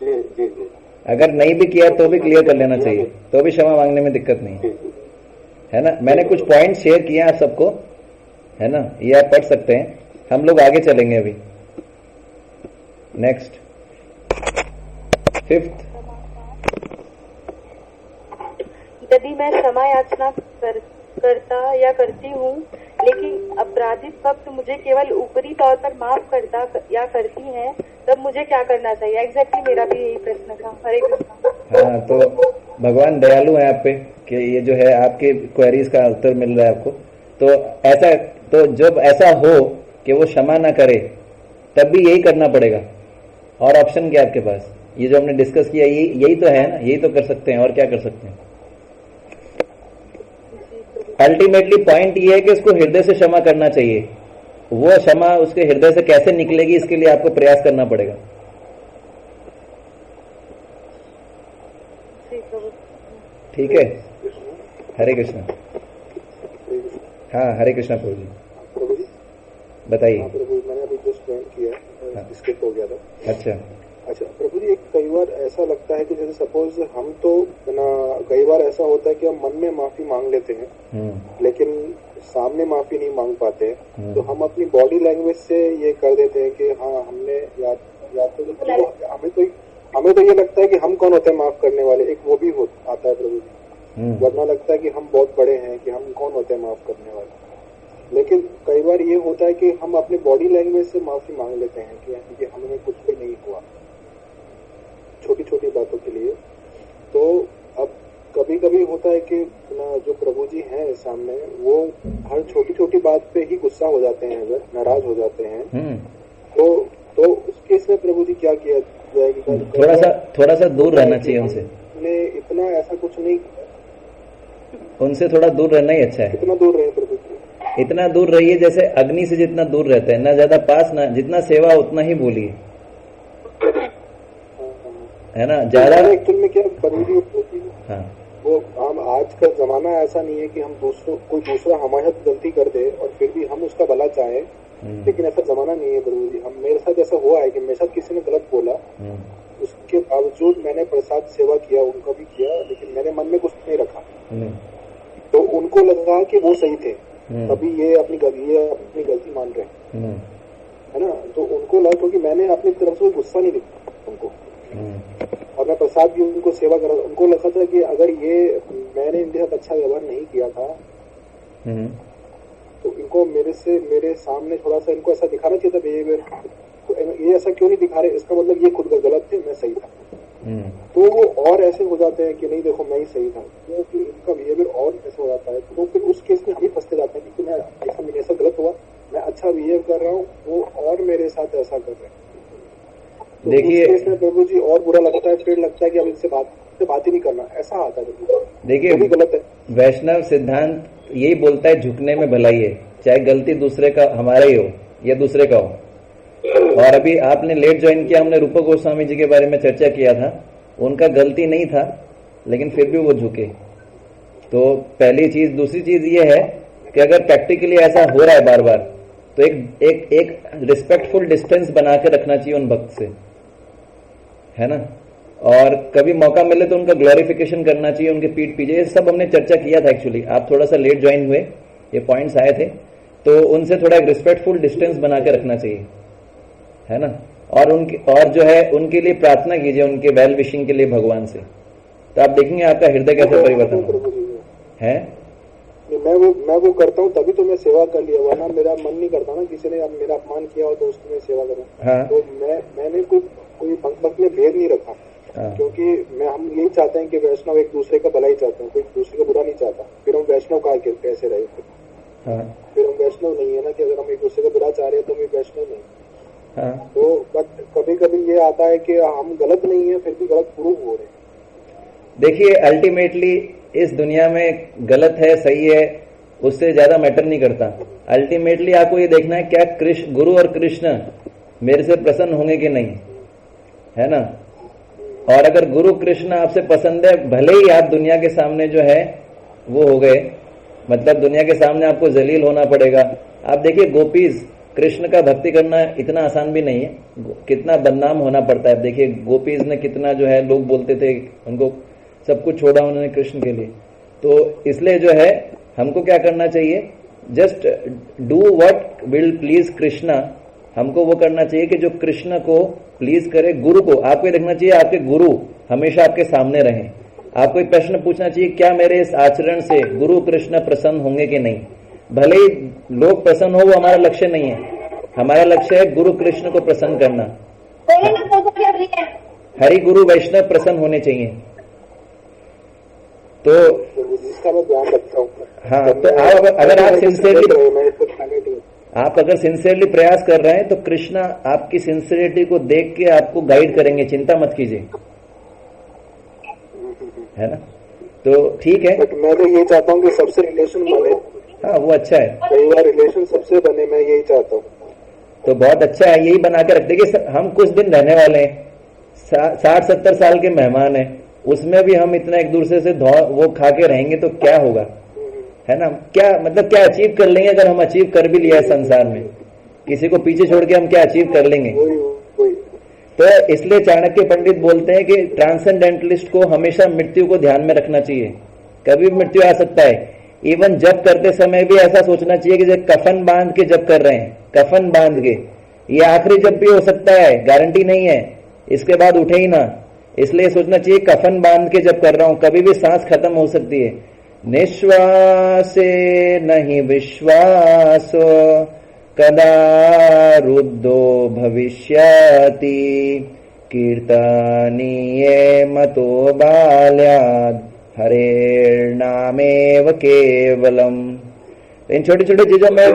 Speaker 3: जी जी जी।
Speaker 1: अगर नहीं भी किया तो भी क्लियर कर लेना चाहिए, तो भी क्षमा मांगने में दिक्कत नहीं है ना। मैंने कुछ पॉइंट शेयर किए आप सबको, है ना, ये आप पढ़ सकते हैं। हम लोग आगे चलेंगे अभी। Next, 5th।
Speaker 4: यदि मैं क्षमा याचना करता या करती हूँ, लेकिन अपराधित भक्त मुझे केवल ऊपरी तौर पर माफ करता या करती हैं, तब मुझे क्या करना चाहिए? एग्जैक्टली मेरा भी यही प्रश्न था। हरे कृष्णा।
Speaker 1: हाँ, तो भगवान दयालु है आप पे कि ये जो है आपके क्वेरीज का उत्तर मिल रहा है आपको। तो जब ऐसा हो कि वो क्षमा ना करे, तब भी यही करना पड़ेगा। और ऑप्शन क्या आपके पास? ये जो हमने डिस्कस किया यही तो है ना, यही तो कर सकते हैं, और क्या कर सकते हैं? अल्टीमेटली पॉइंट ये है कि उसको हृदय से क्षमा करना चाहिए। वो क्षमा उसके हृदय से कैसे निकलेगी, इसके लिए आपको प्रयास करना पड़ेगा। ठीक है, हरे कृष्णा। हाँ, हरे कृष्णा प्रभु जी।
Speaker 3: प्रभु जी
Speaker 1: बताइए।
Speaker 3: प्रभु, मैंने अभी जस्ट ज्वाइन किया, स्किप हो गया था। अच्छा प्रभु जी, कई बार ऐसा लगता है कि जैसे सपोज हम तो ना, कई बार ऐसा होता है कि हम मन में माफी मांग लेते हैं लेकिन सामने माफी नहीं मांग पाते, तो हम अपनी बॉडी लैंग्वेज से ये कर देते हैं कि हाँ हमने या तो हमें तो ये लगता है कि हम कौन होते हैं माफ करने वाले, एक वो भी आता है प्रभु जी। वरना लगता है कि हम बहुत बड़े हैं, कि हम कौन होते हैं माफ करने वाले। लेकिन कई बार ये होता है कि हम अपनी बॉडी लैंग्वेज से माफी मांग लेते हैं कि हमें कुछ भी नहीं हुआ, छोटी छोटी बातों के लिए। तो अब कभी कभी होता है कि जो प्रभु जी हैं सामने, वो हर छोटी छोटी बात पे ही गुस्सा हो जाते हैं, अगर नाराज हो जाते हैं, तो उस केस में प्रभु जी क्या किया जाएगा?
Speaker 1: थोड़ा सा दूर रहना चाहिए उनसे।
Speaker 3: इतना ऐसा कुछ नहीं,
Speaker 1: उनसे थोड़ा दूर रहना ही अच्छा है।
Speaker 3: कितना दूर रहे प्रभु जी?
Speaker 1: इतना दूर रहिए जैसे अग्नि से जितना दूर रहते हैं, ना ज्यादा पास, ना जितना सेवा उतना ही बोलिए, है ना? ज्यादा
Speaker 3: एक्चुअल में क्या प्रभु जी होती है,
Speaker 1: हाँ,
Speaker 3: वो हम आज का जमाना ऐसा नहीं है कि हम कोई दूसरा हमारे साथ गलती कर दे और फिर भी हम उसका भला चाहें, लेकिन ऐसा जमाना नहीं है प्रभु जी। मेरे साथ ऐसा हुआ है कि मेरे साथ किसी ने गलत बोला, उसके बावजूद मैंने प्रसाद सेवा किया, उनका भी किया, लेकिन मैंने मन में कुछ नहीं रखा, तो उनको लगा कि वो सही थे, तभी ये अपनी गलती मान रहे हैं, है ना? तो उनको लगा, क्योंकि मैंने अपनी तरफ से गुस्सा नहीं दिखा उनको, और मैं प्रसाद भी उनको सेवा करा, उनको लगा था कि अगर मैंने इनके साथ अच्छा व्यवहार नहीं किया था तो इनको मेरे सामने थोड़ा सा इनको ऐसा दिखाना चाहिए था बिहेवियर, तो ये ऐसा क्यों नहीं दिखा रहे, इसका मतलब ये खुद का गलत थे, मैं सही था। तो वो और ऐसे हो जाते हैं कि नहीं देखो मैं ही सही था, क्योंकि इनका बिहेवियर और ऐसा हो जाता है। तो फिर उस केस में हम ही फंसते जाते हैं कि मेरे ऐसा गलत हुआ, मैं अच्छा बिहेव कर रहा हूँ, वो और मेरे साथ ऐसा कर रहे हैं। तो देखिए, उस केस में प्रभु जी और बुरा लगता है, फिर लगता है कि अब इनसे बात ही नहीं करना, ऐसा आता है। देखिए, गलत है।
Speaker 1: वैष्णव सिद्धांत यही बोलता है झुकने में भलाई है, चाहे गलती दूसरे का हमारा ही हो या दूसरे का हो। और अभी आपने लेट ज्वाइन किया, हमने रूपक गोस्वामी जी के बारे में चर्चा किया था, उनका गलती नहीं था लेकिन फिर भी वो झुके। तो पहली चीज। दूसरी चीज ये है कि अगर प्रैक्टिकली ऐसा हो रहा है बार बार, तो एक रिस्पेक्टफुल डिस्टेंस बना के रखना चाहिए उन भक्त से, है ना? और कभी मौका मिले तो उनका ग्लोरिफिकेशन करना चाहिए, उनके पीठ पीछे। ये सब हमने चर्चा किया था एक्चुअली, आप थोड़ा सा लेट ज्वाइन हुए, ये पॉइंट्स आए थे, तो उनसे थोड़ा एक रिस्पेक्टफुल डिस्टेंस बना के रखना चाहिए, है ना? और जो है उनके लिए प्रार्थना कीजिए, उनके वेल विशिंग के लिए भगवान से, तो आप देखेंगे आपका हृदय कैसे परिवर्तन है।
Speaker 3: मैं वो करता हूँ तभी तो मैं सेवा कर लिया, वरना मेरा मन नहीं करता ना, किसी ने मेरा अपमान किया हो तो उसकी मैं सेवा करूँ।
Speaker 1: हाँ।
Speaker 3: तो मैंने कोई भक्त में भेद नहीं रखा। हाँ। क्योंकि हम यही चाहते हैं कि वैष्णव एक दूसरे का भला ही चाहते हैं, कोई दूसरे का बुरा नहीं चाहता। फिर हम वैष्णव कहा कैसे रहे?
Speaker 1: हाँ।
Speaker 3: फिर हम वैष्णव नहीं है ना, कि अगर हम एक दूसरे का बुरा चाह रहे हैं तो हम वैष्णव नहीं।
Speaker 1: हाँ।
Speaker 3: तो बट कभी कभी ये आता है कि हम गलत नहीं है फिर भी गलत प्रूव हो रहे हैं।
Speaker 1: देखिए, अल्टीमेटली इस दुनिया में गलत है सही है उससे ज्यादा मैटर नहीं करता। अल्टीमेटली आपको ये देखना है क्या गुरु और कृष्ण मेरे से प्रसन्न होंगे कि नहीं, है ना? और अगर गुरु कृष्ण आपसे पसंद है, भले ही आप दुनिया के सामने जो है वो हो गए, मतलब दुनिया के सामने आपको जलील होना पड़ेगा। आप देखिए, गोपीज कृष्ण का भक्ति करना इतना आसान भी नहीं है, कितना बदनाम होना पड़ता है। देखिए, गोपीज ने कितना जो है, लोग बोलते थे, उनको सब कुछ छोड़ा उन्होंने कृष्ण के लिए। तो इसलिए जो है हमको क्या करना चाहिए, just do what will please Krishna. हमको वो करना चाहिए कि जो कृष्ण को प्लीज करे। गुरु को आपको देखना चाहिए, आपके गुरु हमेशा आपके सामने रहें। आपको एक प्रश्न पूछना चाहिए, क्या मेरे इस आचरण से गुरु कृष्ण प्रसन्न होंगे कि नहीं। भले ही लोग प्रसन्न हो, वो हमारा लक्ष्य नहीं है। हमारा लक्ष्य है गुरु कृष्ण को प्रसन्न करना। हरि गुरु वैष्णव प्रसन्न होने चाहिए। तो
Speaker 3: जिसका मैं ध्यान रखता हूँ।
Speaker 1: हाँ, तो आप अगर सिंसियरली प्रयास कर रहे हैं तो कृष्णा आपकी सिंसियरिटी को देख के आपको गाइड करेंगे, चिंता मत कीजिए, है ना। तो ठीक है,
Speaker 3: बट मैं तो ये चाहता हूँ कि सबसे रिलेशन बने।
Speaker 1: हाँ, वो अच्छा है,
Speaker 3: कई बार रिलेशन सबसे बने, मैं यही चाहता हूँ।
Speaker 1: तो बहुत अच्छा है, यही बना के रख देंगे। हम कुछ दिन रहने वाले हैं, 60-70 साल के मेहमान हैं, उसमें भी हम इतना एक दूसरे से वो खा के रहेंगे तो क्या होगा, है ना। क्या मतलब क्या अचीव कर लेंगे अगर हम अचीव कर भी लिया है संसार में, किसी को पीछे छोड़ के हम क्या अचीव कर लेंगे। तो इसलिए चाणक्य पंडित बोलते हैं कि ट्रांसेंडेंटलिस्ट को हमेशा मृत्यु को ध्यान में रखना चाहिए। कभी भी मृत्यु आ सकता है। इवन जब करते समय भी ऐसा सोचना चाहिए कि जब कफन बांध के जब कर रहे हैं, कफन बांध के, ये आखिरी जब भी हो सकता है, गारंटी नहीं है, इसके बाद उठे ही ना। इसलिए सोचना चाहिए कफन बांध के जब कर रहा हूं, कभी भी सांस खत्म हो सकती है। निश्वासे नहीं विश्वासो कदा रुद्धो भविष्यति कीर्तनीये मतो बाल्याद हरेर्नामेव केवलम। इन छोटी छोटी चीजों में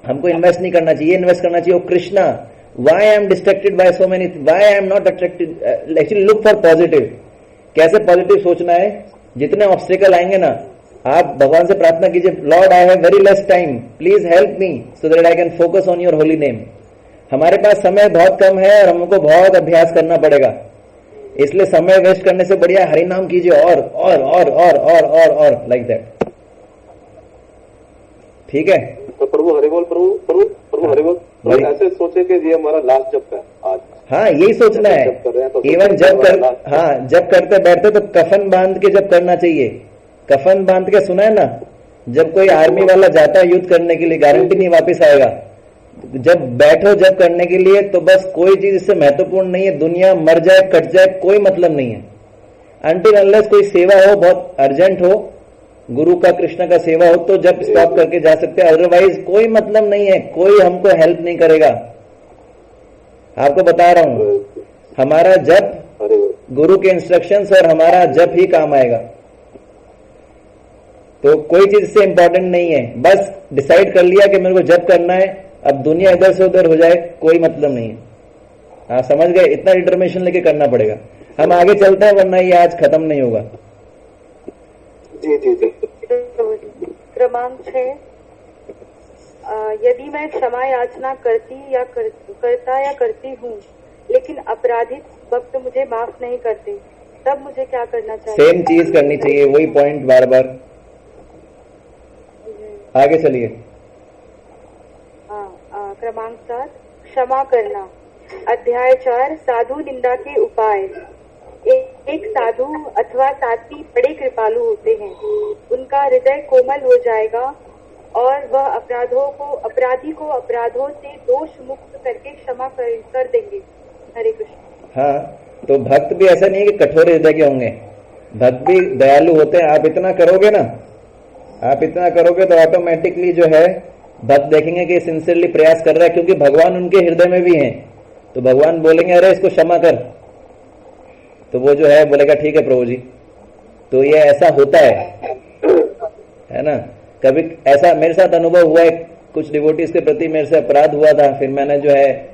Speaker 1: हमको इन्वेस्ट नहीं करना चाहिए, इन्वेस्ट करना चाहिए ओ Krishna, why I am distracted by so many, why I am not attracted. Actually look for positive. कैसे पॉजिटिव सोचना है, जितने ऑब्स्टिकल आएंगे ना, आप भगवान से प्रार्थना कीजिए, Lord I have very less time, please help me so that I can focus on your holy name. हमारे पास समय बहुत कम है और हमको बहुत अभ्यास करना पड़ेगा, इसलिए समय वेस्ट करने से बढ़िया हरि नाम कीजिए और लाइक दैट। ठीक है,
Speaker 3: तो प्रभु हरि बोल, प्रभु हरि बोल। ऐसे सोचे कि ये हमारा लास्ट जब है आज।
Speaker 1: हाँ, यही सोचना है। इवन जब करते बैठते तो कफन बांध के जब करना चाहिए। कफन बांध के, सुना है ना, जब कोई आर्मी वाला जाता है युद्ध करने के लिए, गारंटी नहीं वापस आएगा। जब बैठो जब करने के लिए, तो बस कोई चीज इससे महत्वपूर्ण नहीं है, दुनिया मर जाए कट जाए कोई मतलब नहीं है। अनटिल अनलेस कोई सेवा हो, बहुत अर्जेंट हो, गुरु का कृष्ण का सेवा हो, तो जब स्टॉप करके जा सकते हैं, अदरवाइज कोई मतलब नहीं है, कोई हमको हेल्प नहीं करेगा। आपको बता रहा हूं, हमारा जप, गुरु के इंस्ट्रक्शंस और हमारा जप ही काम आएगा। तो कोई चीज इससे इंपॉर्टेंट नहीं है, बस डिसाइड कर लिया कि मेरे को जप करना है, अब दुनिया इधर से उधर हो जाए कोई मतलब नहीं है। आप समझ गए, इतना डिटर्मिनेशन लेके करना पड़ेगा। हम आगे चलते हैं, वरना ये आज खत्म नहीं होगा।
Speaker 3: जी जी जी।
Speaker 4: क्रमांक 6, यदि मैं क्षमा याचना करती हूँ लेकिन अपराधित भक्त मुझे माफ नहीं करते, तब मुझे क्या करना चाहिए।
Speaker 1: सेम चीज करनी चाहिए, वही पॉइंट बार बार। आगे चलिए।
Speaker 4: क्रमांक 7, क्षमा करना। अध्याय 4, साधु निंदा के उपाय। एक साधु अथवा साथी बड़े कृपालु होते हैं, उनका हृदय कोमल हो जाएगा और वह अपराधी को अपराधों से दोष मुक्त करके क्षमा कर देंगे। हरे कृष्ण।
Speaker 1: हाँ, तो भक्त भी ऐसा नहीं है कि कठोर हृदय के होंगे, भक्त भी दयालु होते हैं। आप इतना करोगे ना, आप इतना करोगे तो ऑटोमेटिकली जो है भक्त देखेंगे कि सिंसियरली प्रयास कर रहा है, क्योंकि भगवान उनके हृदय में भी हैं। तो भगवान बोलेंगे अरे इसको क्षमा कर, तो वो जो है बोलेगा ठीक है प्रभु जी। तो ये ऐसा होता है ना। कभी ऐसा मेरे साथ अनुभव हुआ है, कुछ डिवोटीज के प्रति मेरे से अपराध हुआ था, फिर मैंने जो है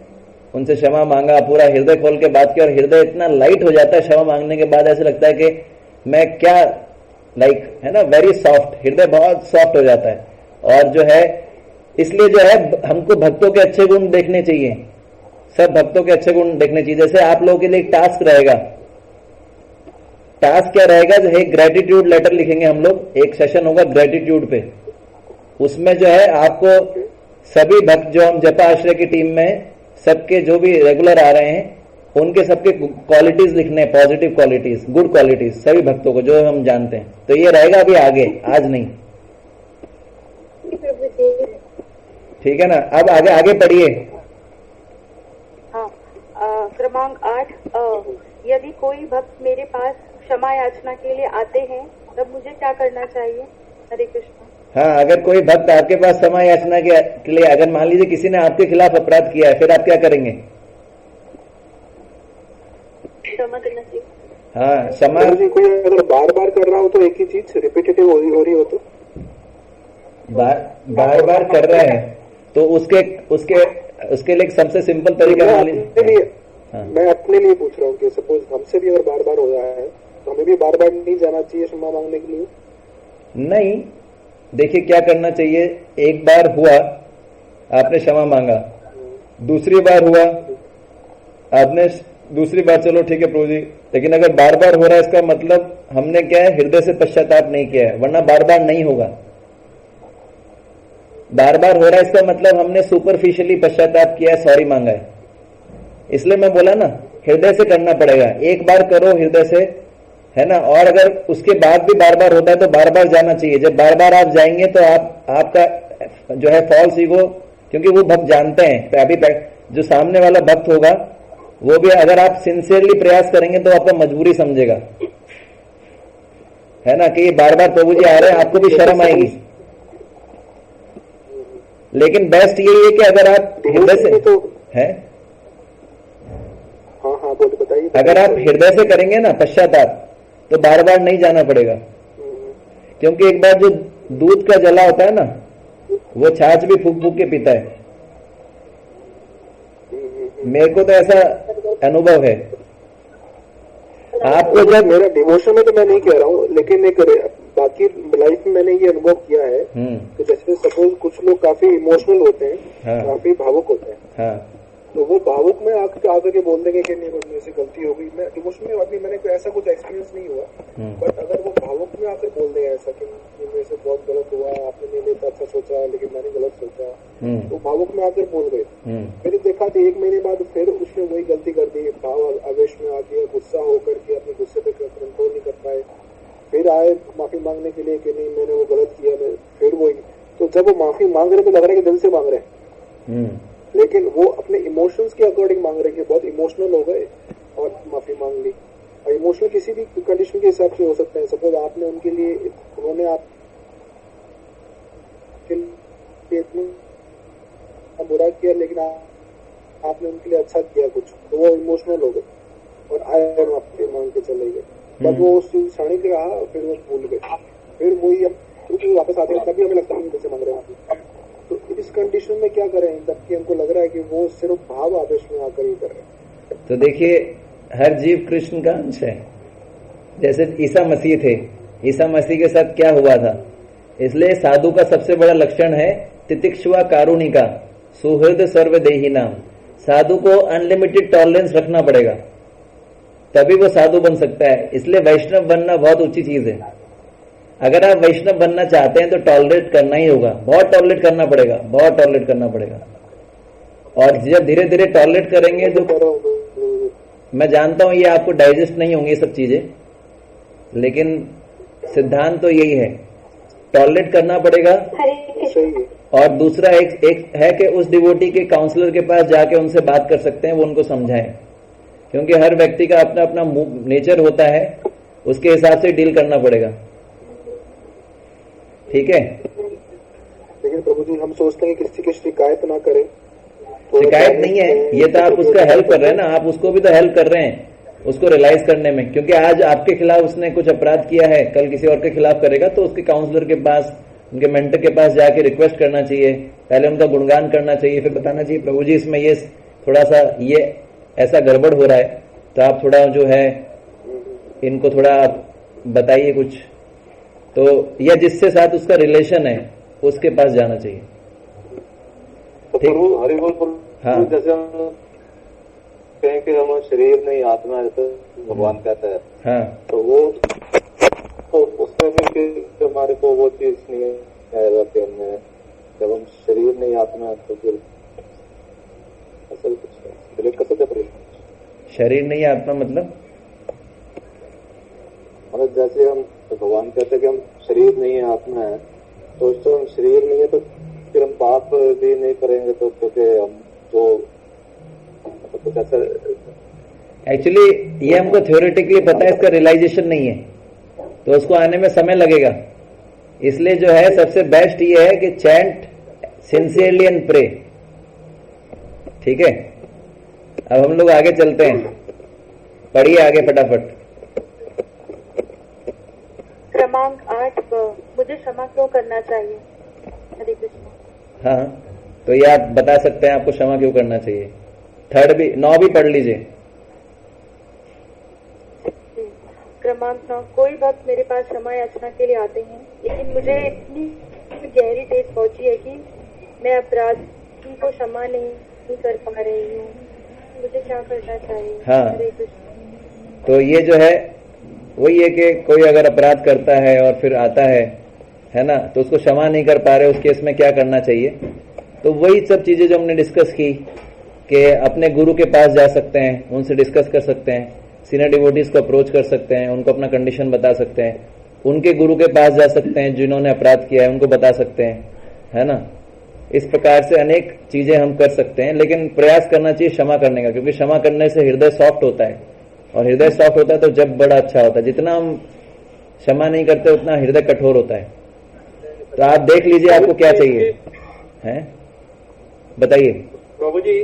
Speaker 1: उनसे क्षमा मांगा, पूरा हृदय खोल के बात की, और हृदय इतना लाइट हो जाता है क्षमा मांगने के बाद, ऐसे लगता है कि मैं क्या है ना, वेरी सॉफ्ट, हृदय बहुत सॉफ्ट हो जाता है। और जो है इसलिए जो है हमको भक्तों के अच्छे गुण देखने चाहिए, सब भक्तों के अच्छे गुण देखने चाहिए। जैसे आप लोगों के लिए एक टास्क रहेगा, टास्क क्या रहेगा, जो है ग्रेटिट्यूड लेटर लिखेंगे हम लोग, एक सेशन होगा ग्रेटिट्यूड पे। उसमें जो है आपको सभी भक्त जो हम जपा आश्रय की टीम में, सबके जो भी रेगुलर आ रहे हैं, उनके सबके क्वालिटीज लिखने, पॉजिटिव क्वालिटीज, गुड क्वालिटीज, सभी भक्तों को जो हम जानते हैं। तो ये रहेगा अभी आगे, आज नहीं, ठीक है ना। अब आगे पढ़िए।
Speaker 4: हाँ, क्रमांक 8, यदि कोई भक्त मेरे पास क्षमा याचना के लिए आते हैं तब मुझे क्या करना चाहिए? हरे कृष्ण।
Speaker 1: हाँ, अगर कोई भक्त आपके पास क्षमा याचना के लिए, अगर मान लीजिए किसी ने आपके खिलाफ अपराध किया है, फिर आप क्या करेंगे?
Speaker 5: क्षमा करना चाहिए।
Speaker 1: हाँ, क्षमा।
Speaker 3: कोई अगर बार बार कर रहा हो तो एक ही चीज रिपीटेटिव हो रही हो तो
Speaker 1: बार बार कर रहे हैं तो उसके लिए सबसे सिंपल तरीका मान लीजिए। हाँ।
Speaker 3: मैं अपने लिए पूछ रहा हूँ कि सपोज हमसे भी अगर बार बार हो रहा है तो हमें भी बार बार नहीं जाना चाहिए क्षमा मांगने के लिए?
Speaker 1: नहीं, देखिए क्या करना चाहिए। एक बार हुआ, आपने क्षमा मांगा, दूसरी बार हुआ, आपने दूसरी बार, चलो ठीक है प्रभु जी, लेकिन अगर बार बार हो रहा है इसका मतलब हमने क्या है, हृदय से पश्चाताप नहीं किया है, वरना बार बार नहीं होगा। बार बार हो रहा है इसका मतलब हमने सुपरफिशियली पश्चाताप किया है, सॉरी मांगा है। इसलिए मैं बोला ना, हृदय से करना पड़ेगा। एक बार करो हृदय से, है ना, और अगर उसके बाद भी बार बार होता है तो बार बार जाना चाहिए। जब बार बार आप जाएंगे तो आपका जो है फॉल्स ईगो, क्योंकि वो भक्त जानते हैं, अभी जो सामने वाला भक्त होगा वो भी अगर आप सिंसियरली प्रयास करेंगे तो आपका मजबूरी समझेगा, है ना, कि ये बार बार प्रभु जी आ रहे हैं, आपको भी शर्म आएगी। लेकिन बेस्ट यही है कि अगर आप हृदय से
Speaker 3: तो
Speaker 1: है,
Speaker 3: हाँ बताइए।
Speaker 1: अगर आप हृदय से करेंगे ना पश्चाताप, तो बार बार नहीं जाना पड़ेगा। क्योंकि एक बार जो दूध का जला होता है ना, वो छाछ भी फूक फूक के पीता है। मेरे को तो ऐसा अनुभव है। आपको जब
Speaker 3: मेरा डिवोशन में तो मैं नहीं कह रहा हूँ, लेकिन एक बाकी लाइफ में मैंने ये अनुभव किया है कि जैसे सपोज कुछ लोग काफी इमोशनल होते हैं,
Speaker 1: हाँ।
Speaker 3: काफी भावुक होते हैं,
Speaker 1: हाँ,
Speaker 3: तो वो भावुक में आकर के बोल देंगे कि नहीं मेरे से गलती हो गई। मैं डिवोशन में अभी मैंने कोई ऐसा कुछ एक्सपीरियंस नहीं हुआ, बट अगर वो भावुक में आकर बोल देंगे ऐसा कि मेरे से बहुत गलत हुआ, आपने मेरे लिए अच्छा सोचा लेकिन मैंने गलत सोचा, तो भावुक में आकर बोल गए। मैंने देखा कि 1 महीने बाद फिर उसने वही गलती कर दी, भाव आवेश में आ गया, गुस्सा होकर के अपने गुस्से पे कंट्रोल नहीं कर पाए, फिर आए माफी मांगने के लिए कि नहीं मैंने वो गलत किया, मैं फिर वही। तो जब वो माफी मांग रहे तो लग रहा है कि दिल से मांग रहे हैं, लेकिन वो अपने इमोशंस के अकॉर्डिंग मांग रहे हैं, बहुत इमोशनल हो गए और माफी मांग ली। और इमोशनल किसी भी कंडीशन के हिसाब से हो सकते हैं। सपोज आपने उनके लिए, उन्होंने आपके लिए इतना बुरा किया लेकिन आपने उनके लिए अच्छा किया कुछ, तो वो इमोशनल हो गए और आए माफी मांग के चले गए। तब वो उस क्षणिक रहा, फिर वो भूल गए, फिर वही हम वापस आते हैं, तभी हमें लगता है जैसे मांग रहे हैं। तो इस कंडीशन में क्या करें, जबकि हमको लग रहा है कि वो सिर्फ भाव आवेश में आकर ही कर रहे हैं।
Speaker 1: तो देखिए, हर जीव कृष्ण का अंश है। जैसे ईसा मसीह थे, ईसा मसीह के साथ क्या हुआ था, इसलिए साधु का सबसे बड़ा लक्षण है तितिक्षुआ कारुणिका सुहृद सर्वदेही नाम। साधु को अनलिमिटेड टॉलरेंस रखना पड़ेगा, तभी वो साधु बन सकता है। इसलिए वैष्णव बनना बहुत ऊंची चीज है। अगर आप वैष्णव बनना चाहते हैं तो टॉलरेट करना ही होगा, बहुत टॉलरेट करना पड़ेगा, बहुत टॉलरेट करना पड़ेगा। और जब धीरे धीरे टॉलरेट करेंगे तो मैं जानता हूं ये आपको डाइजेस्ट नहीं होंगी ये सब चीजें, लेकिन सिद्धांत तो यही है, टॉलरेट करना पड़ेगा। और दूसरा एक है कि उस डिवोटी के काउंसलर के पास जाके उनसे बात कर सकते हैं, वो उनको समझाएं, क्योंकि हर व्यक्ति का अपना अपना नेचर होता है, उसके हिसाब से डील करना पड़ेगा। ठीक है,
Speaker 3: लेकिन प्रभु जी हम सोचते हैं कि किसी की शिकायत ना करें।
Speaker 1: शिकायत नहीं है, ये तो आप उसका हेल्प कर रहे हैं ना, आप उसको भी तो हेल्प कर रहे हैं उसको रियलाइज करने में। क्योंकि आज आपके खिलाफ उसने कुछ अपराध किया है, कल किसी और के खिलाफ करेगा, तो उसके काउंसलर के पास, उनके मेंटर के पास जाके रिक्वेस्ट करना चाहिए, पहले उनका गुणगान करना चाहिए, फिर बताना चाहिए प्रभु जी इसमें ये थोड़ा सा ये ऐसा गड़बड़ हो रहा है, तो आप थोड़ा जो है इनको थोड़ा बताइए कुछ। तो या जिससे साथ उसका रिलेशन है उसके पास जाना चाहिए।
Speaker 3: ठीक, हरि बोल। हाँ, जैसे हम कहें कि हम शरीर नहीं आत्मा है, तो भगवान कहता है, हाँ, तो वो तो उसमें भी हमारे को वो चीज नहीं आएगा कि हमने जब हम शरीर नहीं आत्मा है तो फिर असल कुछ कैसे
Speaker 1: शरीर नहीं आत्मा मतलब
Speaker 3: जैसे हम तो भगवान कहते हैं कि हम शरीर नहीं है आत्मा है, तो उससे हम शरीर नहीं है तो फिर हम पाप भी नहीं करेंगे, तो क्योंकि हम जो कुछ ऐसा
Speaker 1: एक्चुअली ये हमको थ्योरेटिकली पता है, इसका रियलाइजेशन नहीं है, तो उसको आने में समय लगेगा। इसलिए जो है सबसे बेस्ट ये है कि चैंट सिंसियरली एंड प्रे। ठीक है, अब हम लोग आगे चलते हैं, पढ़िए आगे फटाफट।
Speaker 4: क्रमांक 8 मुझे क्षमा क्यों करना चाहिए? हरे कृष्ण।
Speaker 1: हाँ, तो ये आप बता सकते हैं आपको क्षमा क्यों करना चाहिए। 3 भी 9 भी पढ़ लीजिए।
Speaker 4: क्रमांक 9, कोई भक्त मेरे पास क्षमा याचना के लिए आते हैं, लेकिन मुझे इतनी गहरी ठेस पहुंची है कि मैं अपराधी को क्षमा नहीं कर पा रही हूँ। मुझे क्या करना चाहिए?
Speaker 1: हाँ,
Speaker 4: हरे कृष्ण।
Speaker 1: तो ये जो है वही है कि कोई अगर अपराध करता है और फिर आता है ना, तो उसको क्षमा नहीं कर पा रहे, उस केस में क्या करना चाहिए। तो वही सब चीजें जो हमने डिस्कस की कि अपने गुरु के पास जा सकते हैं, उनसे डिस्कस कर सकते हैं, सीनियर डिवोटीज को अप्रोच कर सकते हैं, उनको अपना कंडीशन बता सकते हैं, उनके गुरु के पास जा सकते हैं जिन्होंने अपराध किया है, उनको बता सकते हैं, है ना। इस प्रकार से अनेक चीजें हम कर सकते हैं, लेकिन प्रयास करना चाहिए क्षमा करने का, क्योंकि क्षमा करने से हृदय सॉफ्ट होता है, और हृदय सॉफ्ट होता है तो जब बड़ा अच्छा होता है। जितना हम क्षमा नहीं करते उतना हृदय कठोर होता है। तो आप देख लीजिए आपको क्या चाहिए, है बताइए।
Speaker 8: प्रभु जी,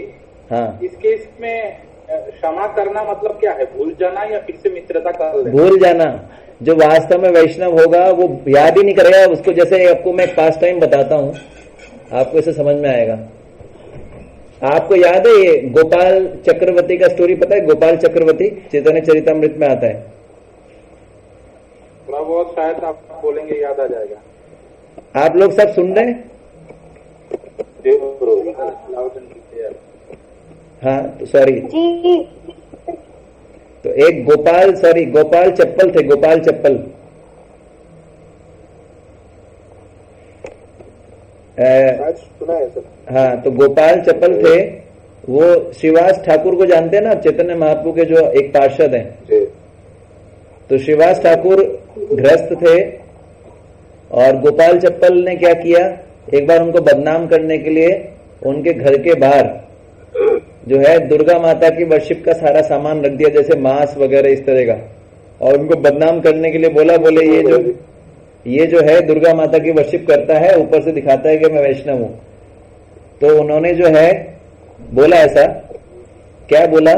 Speaker 1: हाँ,
Speaker 8: इस केस में क्षमा करना मतलब क्या है? भूल जाना या फिर से मित्रता कर लेना?
Speaker 1: भूल जाना। जो वास्तव में वैष्णव होगा वो याद ही नहीं करेगा उसको। जैसे आपको मैं पास्ट टाइम बताता हूँ, आपको इसे समझ में आएगा। आपको याद है ये गोपाल चक्रवर्ती का स्टोरी पता है? गोपाल चक्रवर्ती चैतन्य चरितमृत में आता है।
Speaker 8: थोड़ा बहुत शायद आप बोलेंगे याद आ जाएगा।
Speaker 1: आप लोग सब सुन रहे हैं? हाँ, तो सॉरी
Speaker 2: जी।
Speaker 1: तो एक गोपाल चप्पल थे, गोपाल चप्पल।
Speaker 3: सुना है सर।
Speaker 1: हाँ, तो गोपाल चप्पल थे, वो श्रीवास ठाकुर को जानते हैं ना, चैतन्य महाप्रभु के जो एक पार्षद हैं। तो श्रीवास ठाकुर गृहस्थ थे, और गोपाल चप्पल ने क्या किया, एक बार उनको बदनाम करने के लिए उनके घर के बाहर जो है दुर्गा माता की वर्शिप का सारा सामान रख दिया, जैसे मांस वगैरह इस तरह का, और उनको बदनाम करने के लिए बोले ये जो है दुर्गा माता की वर्शिप करता है, ऊपर से दिखाता है कि मैं वैष्णव हूं। तो उन्होंने जो है बोला, ऐसा क्या बोला,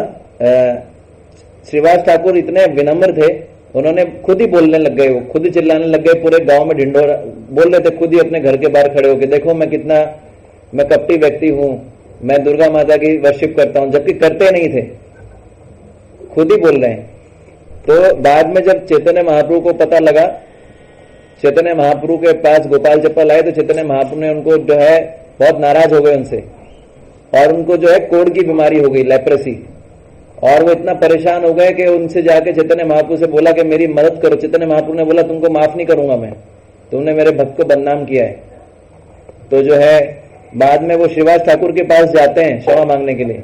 Speaker 1: श्रीवास ठाकुर इतने विनम्र थे, उन्होंने खुद ही बोलने लग गए, वो खुद ही चिल्लाने लग गए, पूरे गांव में ढिंढोरा बोल रहे थे, खुद ही अपने घर के बाहर खड़े होकर, देखो मैं कपटी व्यक्ति हूं, मैं दुर्गा माता की वर्शिप करता हूं, जबकि करते नहीं थे, खुद ही बोल रहे हैं। तो बाद में जब चैतन्य महाप्रभु को पता लगा, चैतन्य महाप्रभु के पास गोपाल चप्पल आए, तो चैतन्य महाप्रभु ने उनको जो है बहुत नाराज हो गए उनसे, और उनको जो है कोढ़ की बीमारी हो गई, लेप्रेसी, और वो इतना परेशान हो गए कि उनसे जाके चैतन्य महाप्रभु से बोला कि मेरी मदद करो। चैतन्य महाप्रभु ने बोला तुमको माफ नहीं करूंगा मैं, तुमने मेरे भक्त को बदनाम किया है। तो जो है बाद में वो श्रीवास ठाकुर के पास जाते हैं क्षमा मांगने के लिए।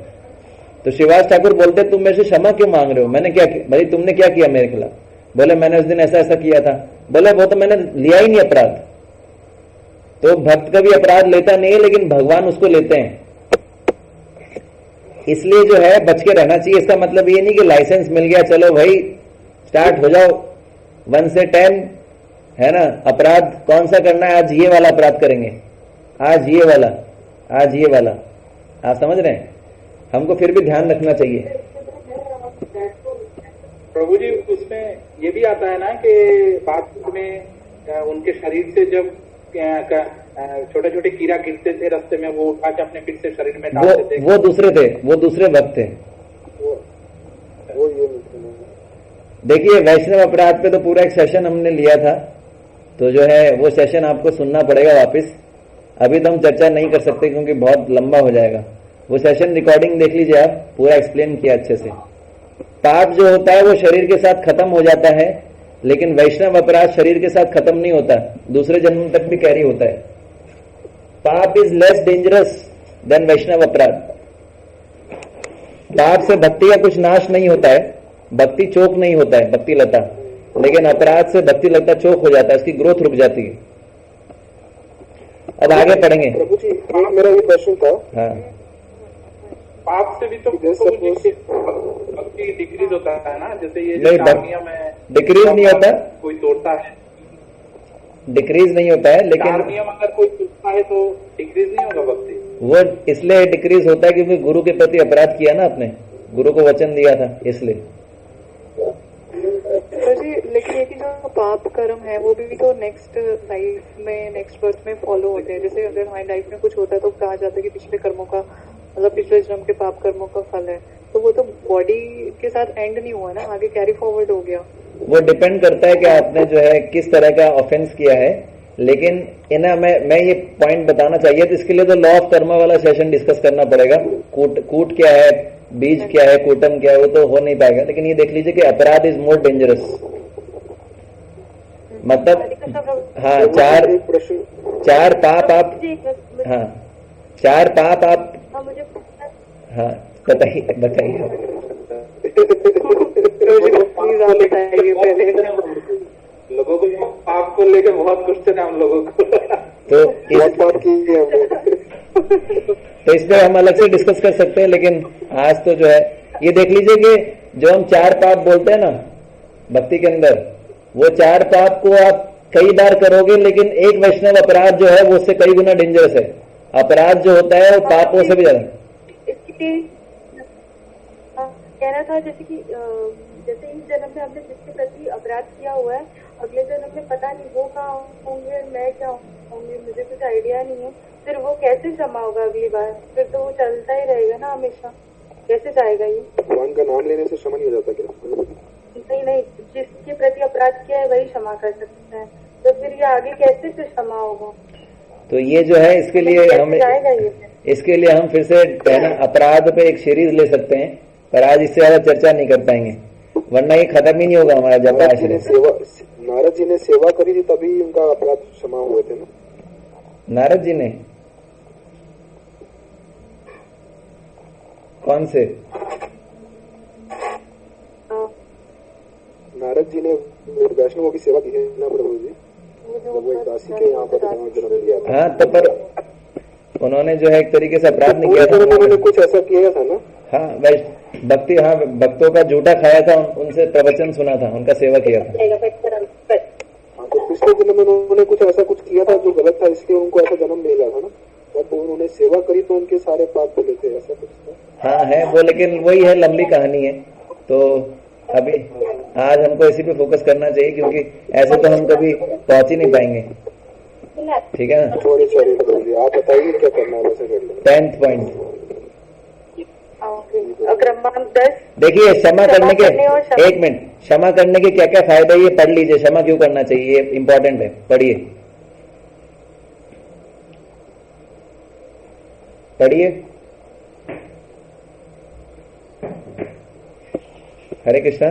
Speaker 1: तो श्रीवास ठाकुर बोलते तुम मेरे से क्षमा क्यों मांग रहे हो, मैंने क्या किया भाई, तुमने क्या किया मेरे खिलाफ? बोले मैंने उस दिन ऐसा ऐसा किया था। बोले वो तो मैंने लिया ही नहीं अपराध। तो भक्त कभी अपराध लेता नहीं है, लेकिन भगवान उसको लेते हैं, इसलिए जो है बच के रहना चाहिए। इसका मतलब ये नहीं कि लाइसेंस मिल गया चलो भाई स्टार्ट हो जाओ 1 से 10, है ना, अपराध कौन सा करना है, आज ये वाला अपराध करेंगे, आज ये वाला। आप समझ रहे हैं? हमको फिर भी ध्यान रखना चाहिए।
Speaker 8: प्रभु जी, उसमें ये भी आता है ना कि बाद में उनके शरीर से जब छोटे छोटे कीड़ा गिरते थे रास्ते में, वो उठा के अपने फिर से शरीर में डालते थे।
Speaker 1: वो दूसरे वक्त थे।
Speaker 3: वो ये
Speaker 1: देखिए वैष्णव अपराध पे तो पूरा एक सेशन हमने लिया था, तो जो है वो सेशन आपको सुनना पड़ेगा वापस। अभी तो हम चर्चा नहीं कर सकते क्योंकि बहुत लंबा हो जाएगा। वो सेशन रिकॉर्डिंग देख लीजिए आप, पूरा एक्सप्लेन किया अच्छे से। पाप जो होता है वो शरीर के साथ खत्म हो जाता है, लेकिन वैष्णव अपराध शरीर के साथ खत्म नहीं होता, दूसरे जन्म तक भी कैरी होता है। पाप इज लेस डेंजरस देन वैष्णव अपराध। पाप से भक्ति का कुछ नाश नहीं होता है, भक्ति चोक नहीं होता है, भक्ति लता, लेकिन अपराध से भक्ति लता चोक हो जाता है, उसकी ग्रोथ रुक जाती है। अब आगे पढ़ेंगे।
Speaker 3: प्रभु जी, मेरा ये क्वेश्चन था।
Speaker 1: हाँ,
Speaker 8: पाप से भी तो भी डिक्रीज होता है ना, जैसे ये
Speaker 1: नहीं,
Speaker 8: जो नियम है
Speaker 1: डिक्रीज नहीं होता,
Speaker 8: कोई तोड़ता है,
Speaker 1: डिक्रीज नहीं होता है, लेकिन
Speaker 8: नियम अगर कोई तोड़ता है तो डिक्रीज नहीं होगा भक्ति।
Speaker 1: वो इसलिए डिक्रीज होता है क्योंकि गुरु के प्रति अपराध किया ना आपने, गुरु को वचन दिया था इसलिए।
Speaker 6: सर जी, लेकिन ये कि जो पाप कर्म है वो भी तो नेक्स्ट लाइफ में, नेक्स्ट बर्थ में फॉलो होते हैं। जैसे अगर हमारी लाइफ में कुछ होता है तो कहा जाता है कि पिछले कर्मों का, मतलब पिछले जन्म के पाप कर्मों का फल है, तो वो तो बॉडी के साथ एंड नहीं हुआ ना, आगे कैरी फॉरवर्ड हो गया।
Speaker 1: वो डिपेंड करता है कि आपने जो है किस तरह का ऑफेंस किया है। लेकिन इन्हें मैं ये पॉइंट बताना चाहिए, तो इसके लिए तो लॉ ऑफ कर्मा वाला सेशन डिस्कस करना पड़ेगा। कूट क्या है, बीज क्या है, कूटम क्या है, वो तो हो नहीं पाएगा। लेकिन ये देख लीजिए कि अपराध इज मोर डेंजरस, मतलब हाँ, चार पाप आप, हाँ, चार पाप आप, हाँ, बताइए
Speaker 8: लोगों को पाप को लेकर बहुत क्वेश्चन है हम लोगों को।
Speaker 1: तो इस पर हम अलग से डिस्कस कर सकते हैं। लेकिन आज तो जो है ये देख लीजिए कि जो हम चार पाप बोलते हैं ना भक्ति के अंदर, वो चार पाप को आप कई बार करोगे, लेकिन एक वैष्णव अपराध जो है वो उससे कई गुना डेंजरस है। अपराध जो होता है वो पापों से भी ज्यादा।
Speaker 4: कहना था जैसे कि जैसे इस जन्म में हमने जिसके प्रति अपराध किया हुआ है, अगले जन्म में पता नहीं वो कहाँ होंगे, मैं क्या होंगे, मुझे कुछ आइडिया नहीं है। फिर वो कैसे क्षमा होगा अगली बार? फिर तो वो चलता ही रहेगा ना हमेशा, कैसे जाएगा ये?
Speaker 3: भगवान का नाम लेने से क्षमा नहीं हो जाता क्या?
Speaker 4: नहीं, जिसके प्रति अपराध किया है वही क्षमा कर सकते हैं, तो फिर ये आगे कैसे फिर क्षमा होगा?
Speaker 1: तो ये जो है इसके लिए हम फिर से अपराध पे एक सीरीज ले सकते हैं, पर आज इससे ज्यादा चर्चा नहीं कर पाएंगे, वरना ये खत्म ही नहीं होगा हमारा जब
Speaker 3: नारद जी ने सेवा करी थी तभी उनका अपराध क्षमा हुए थे ना।
Speaker 1: नारद जी ने कौन से?
Speaker 3: नारद जी ने वैष्णवों की सेवा की है ना प्रभु जी, वो एक दासी के यहाँ पर जन्म लिया था।
Speaker 1: हाँ, तो पर उन्होंने जो है एक तरीके से अपराध नहीं किया था,
Speaker 3: उन्होंने कुछ ऐसा किया था ना।
Speaker 1: हाँ, भक्ति, हाँ, भक्तों का झूठा खाया था, उनसे प्रवचन सुना था, उनका सेवा किया था।
Speaker 3: तो पिछले जन्म में उन्होंने कुछ ऐसा कुछ किया था जो गलत था, इसलिए उनको ऐसा जन्म मिला था ना। तो उन्होंने सेवा करी तो उनके सारे पाप धुले थे, ऐसा कुछ था।
Speaker 1: हाँ है वो, लेकिन वही है, लंबी कहानी है। तो अभी आज हमको इसी पे फोकस करना चाहिए, क्योंकि ऐसे तो हम कभी पहुंच ही नहीं पाएंगे। ठीक है ना?
Speaker 3: सॉरी, आप बताइए क्या करना है, वैसे कर लो।
Speaker 1: 10th पॉइंट
Speaker 4: क्रमांक 10।
Speaker 1: देखिए, क्षमा करने के, एक मिनट, क्षमा करने के क्या क्या फायदे, ये पढ़ लीजिए। क्षमा क्यों करना चाहिए, ये इंपॉर्टेंट है, पढ़िए पढ़िए। हरे कृष्णा।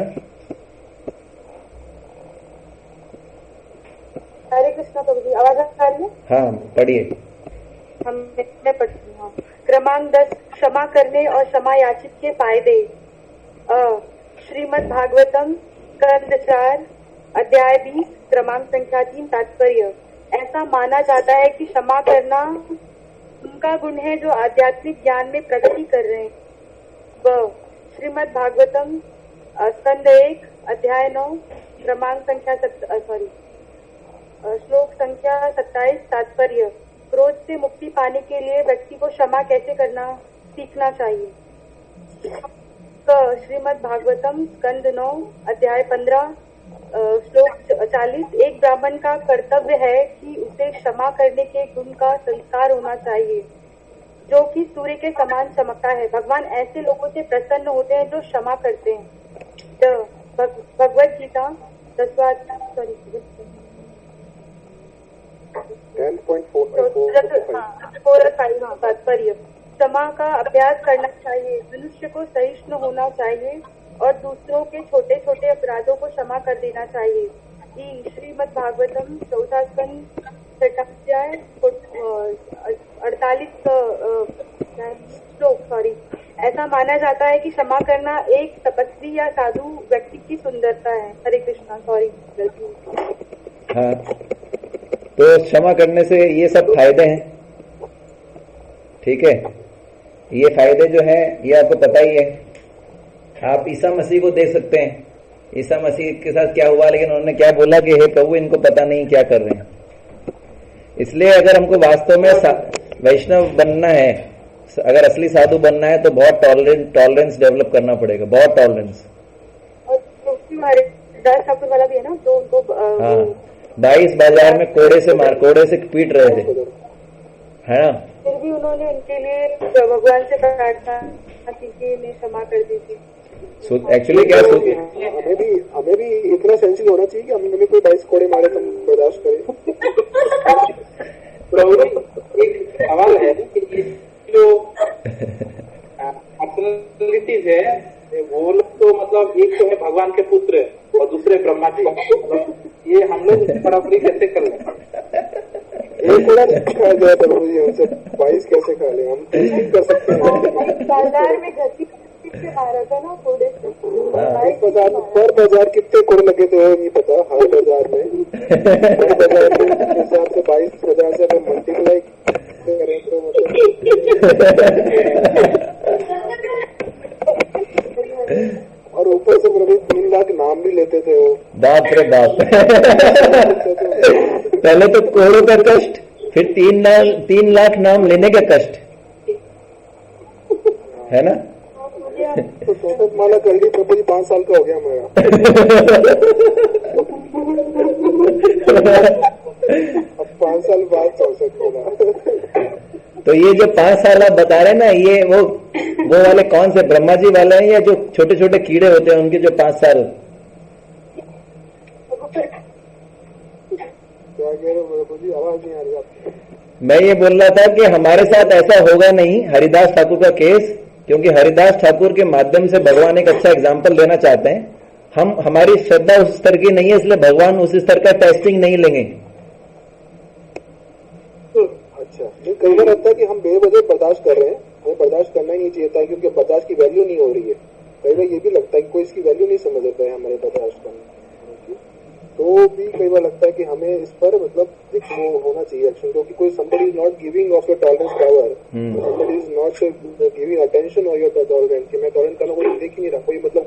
Speaker 4: हरे कृष्णा प्रभु जी, आवाज आ रही है?
Speaker 1: हाँ, पढ़िए।
Speaker 4: मैं पढ़ती हूँ। क्रमांक 10, क्षमा करने और क्षमा याचित के फायदे। श्रीमद् भागवतम स्कंद 4 अध्याय 20 क्रमांक संख्या 3 तात्पर्य। ऐसा माना जाता है कि क्षमा करना उनका गुण है जो आध्यात्मिक ज्ञान में प्रगति कर रहे हैं। श्रीमद् भागवतम स्कंद 1 अध्याय 9 क्रमांक संख्या श्लोक संख्या 27 तात्पर्य। क्रोध से मुक्ति पाने के लिए व्यक्ति को क्षमा कैसे करना सीखना चाहिए। श्रीमद् भागवतम स्कंद 9 अध्याय 15 श्लोक 40। एक ब्राह्मण का कर्तव्य है कि उसे क्षमा करने के गुण का संस्कार होना चाहिए, जो कि सूर्य के समान चमकता है। भगवान ऐसे लोगों से प्रसन्न होते हैं जो क्षमा करते हैं। भगवद गीता 10वां तात्पर्य। क्षमा का अभ्यास करना चाहिए। मनुष्य को सहिष्णु होना चाहिए और दूसरों के छोटे छोटे अपराधों को क्षमा कर देना चाहिए। श्रीमद् भागवतम 4 स्कंद 6 अध्याय 48 श्लोक। ऐसा माना जाता है कि क्षमा करना एक तपस्वी या साधु व्यक्ति की सुंदरता है। हरे कृष्णा।
Speaker 1: हाँ, तो क्षमा करने से ये सब फायदे हैं। ठीक है, ये फायदे जो हैं ये आपको पता ही है। आप ईसा मसीह को देख सकते हैं, ईसा मसीह के साथ क्या हुआ, लेकिन उन्होंने क्या बोला कि हे प्रभु इनको पता नहीं क्या कर रहे हैं। इसलिए अगर हमको वास्तव में वैष्णव बनना है, अगर असली साधु बनना है, तो बहुत टॉलरेंस डेवलप करना पड़ेगा, बहुत टॉलरेंस।
Speaker 4: और हरिदास ठाकुर वाला भी है ना, तो उनको
Speaker 1: 22 बाजार में कोड़े से पीट रहे थे, है ना,
Speaker 4: फिर भी उन्होंने उनके लिए भगवान से प्रार्थना की कि इन्हें क्षमा कर दीजिए।
Speaker 1: एक्चुअली क्या
Speaker 3: हमें भी इतना सेंसिटिव होना चाहिए कि हमें कोई 22 कोड़े मारे तो बर्दाश्त करें।
Speaker 8: एक सवाल है कि जो पर्सनैलिटीज है वो लोग तो मतलब एक तो है भगवान के पुत्र और दूसरे ब्रह्मा जी, मतलब ये हम लोग बराबरी कैसे कर लें?
Speaker 3: एक कोड़ा खाया जाए प्रभु जी, हमसे 22 कैसे खा लें? हम टेस्टिंग कर सकते हैं।
Speaker 4: बाजार में गति से मारा था ना कोड़े से,
Speaker 3: पर बाजार कितने कोड़े लगे थे वो नहीं पता, हर बाजार में हर बाजार के हिसाब से 22,000 से अगर मल्टीप्लाई करें तो और ऊपर से प्रभु 3 लाख नाम भी लेते थे वो।
Speaker 1: बाप रे बाप। पहले तो कोड़ों का कष्ट, फिर 3 लाख नाम लेने का कष्ट, है ना।
Speaker 3: तो 64 माला कर ली प्रभु जी, 5 साल का हो गया हमारा। अब 5 साल बाद 64 माला।
Speaker 1: तो ये जो 5 साल आप बता रहे हैं ना, ये वो वाले कौन से ब्रह्मा जी वाले हैं, या जो छोटे छोटे कीड़े होते हैं उनके जो 5 साल?
Speaker 3: क्या कह रहे हो प्रभु जी, आवाज नहीं आ रही आपकी।
Speaker 1: मैं ये बोल रहा था कि हमारे साथ ऐसा होगा नहीं हरिदास ठाकुर का केस, क्योंकि हरिदास ठाकुर के माध्यम से भगवान एक अच्छा एग्जाम्पल देना चाहते हैं। हमारी श्रद्धा उस स्तर की नहीं है, इसलिए भगवान उस स्तर का टेस्टिंग नहीं लेंगे।
Speaker 3: अच्छा, नहीं कई बार लगता है कि हम बेवजह बर्दाश्त कर रहे हैं, हमें बर्दाश्त करना ही नहीं चाहिए था, क्योंकि बर्दाश्त की वैल्यू नहीं हो रही है। कई बार ये भी लगता है कि कोई इसकी वैल्यू नहीं समझ आता है हमारे बर्दाश्त करने की, तो भी कई बार लगता है कि हमें इस पर मतलब वो होना चाहिए एक्शन, क्योंकि कोई somebody is not giving of your tolerance power, somebody is not giving attention or your tolerance, कि मैं टॉलरेंट करना कोई देख ही नहीं रहा, कोई मतलब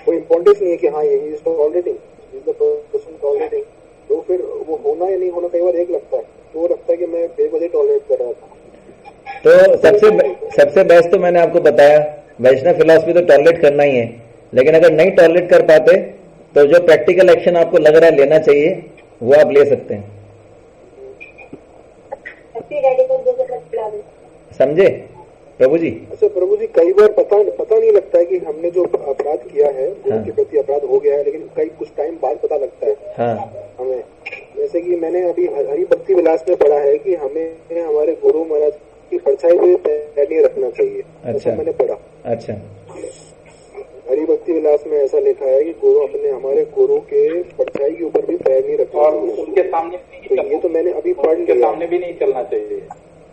Speaker 3: कोई इम्पोर्टेंस नहीं है कि हाँ ये is tolerating, is the person tolerating, तो फिर वो होना या नहीं होना कई बार एक लगता है, तो वो लगता है कि मैं बेवजह टॉलरेट कर रहा था।
Speaker 1: तो सबसे बेस्ट तो मैंने आपको बताया, वैष्णव फिलॉसफी तो टॉलरेट करना ही है, लेकिन अगर नहीं टॉलरेट कर पाते तो जो प्रैक्टिकल एक्शन आपको लग रहा है लेना चाहिए वो आप ले सकते हैं। समझे प्रभु जी?
Speaker 3: अच्छा प्रभु जी, कई बार पता नहीं लगता है कि हमने जो अपराध किया है उनके प्रति अपराध हो गया है, लेकिन कुछ टाइम बाद पता लगता है।
Speaker 1: हाँ।
Speaker 3: हमें जैसे कि मैंने अभी हरि भक्ति विलास में पढ़ा है कि हमें हमारे गुरु महाराज की परछाई पे पैर नहीं रखना चाहिए। अच्छा, मैंने पढ़ा।
Speaker 1: अच्छा,
Speaker 3: हरि भक्ति विलास में ऐसा लिखा है कि हमारे गुरु के परछाई के ऊपर भी पैर नहीं रखना
Speaker 8: और उनके सामने,
Speaker 3: तो ये तो मैंने अभी पढ़ लिया,
Speaker 8: सामने भी नहीं चलना चाहिए,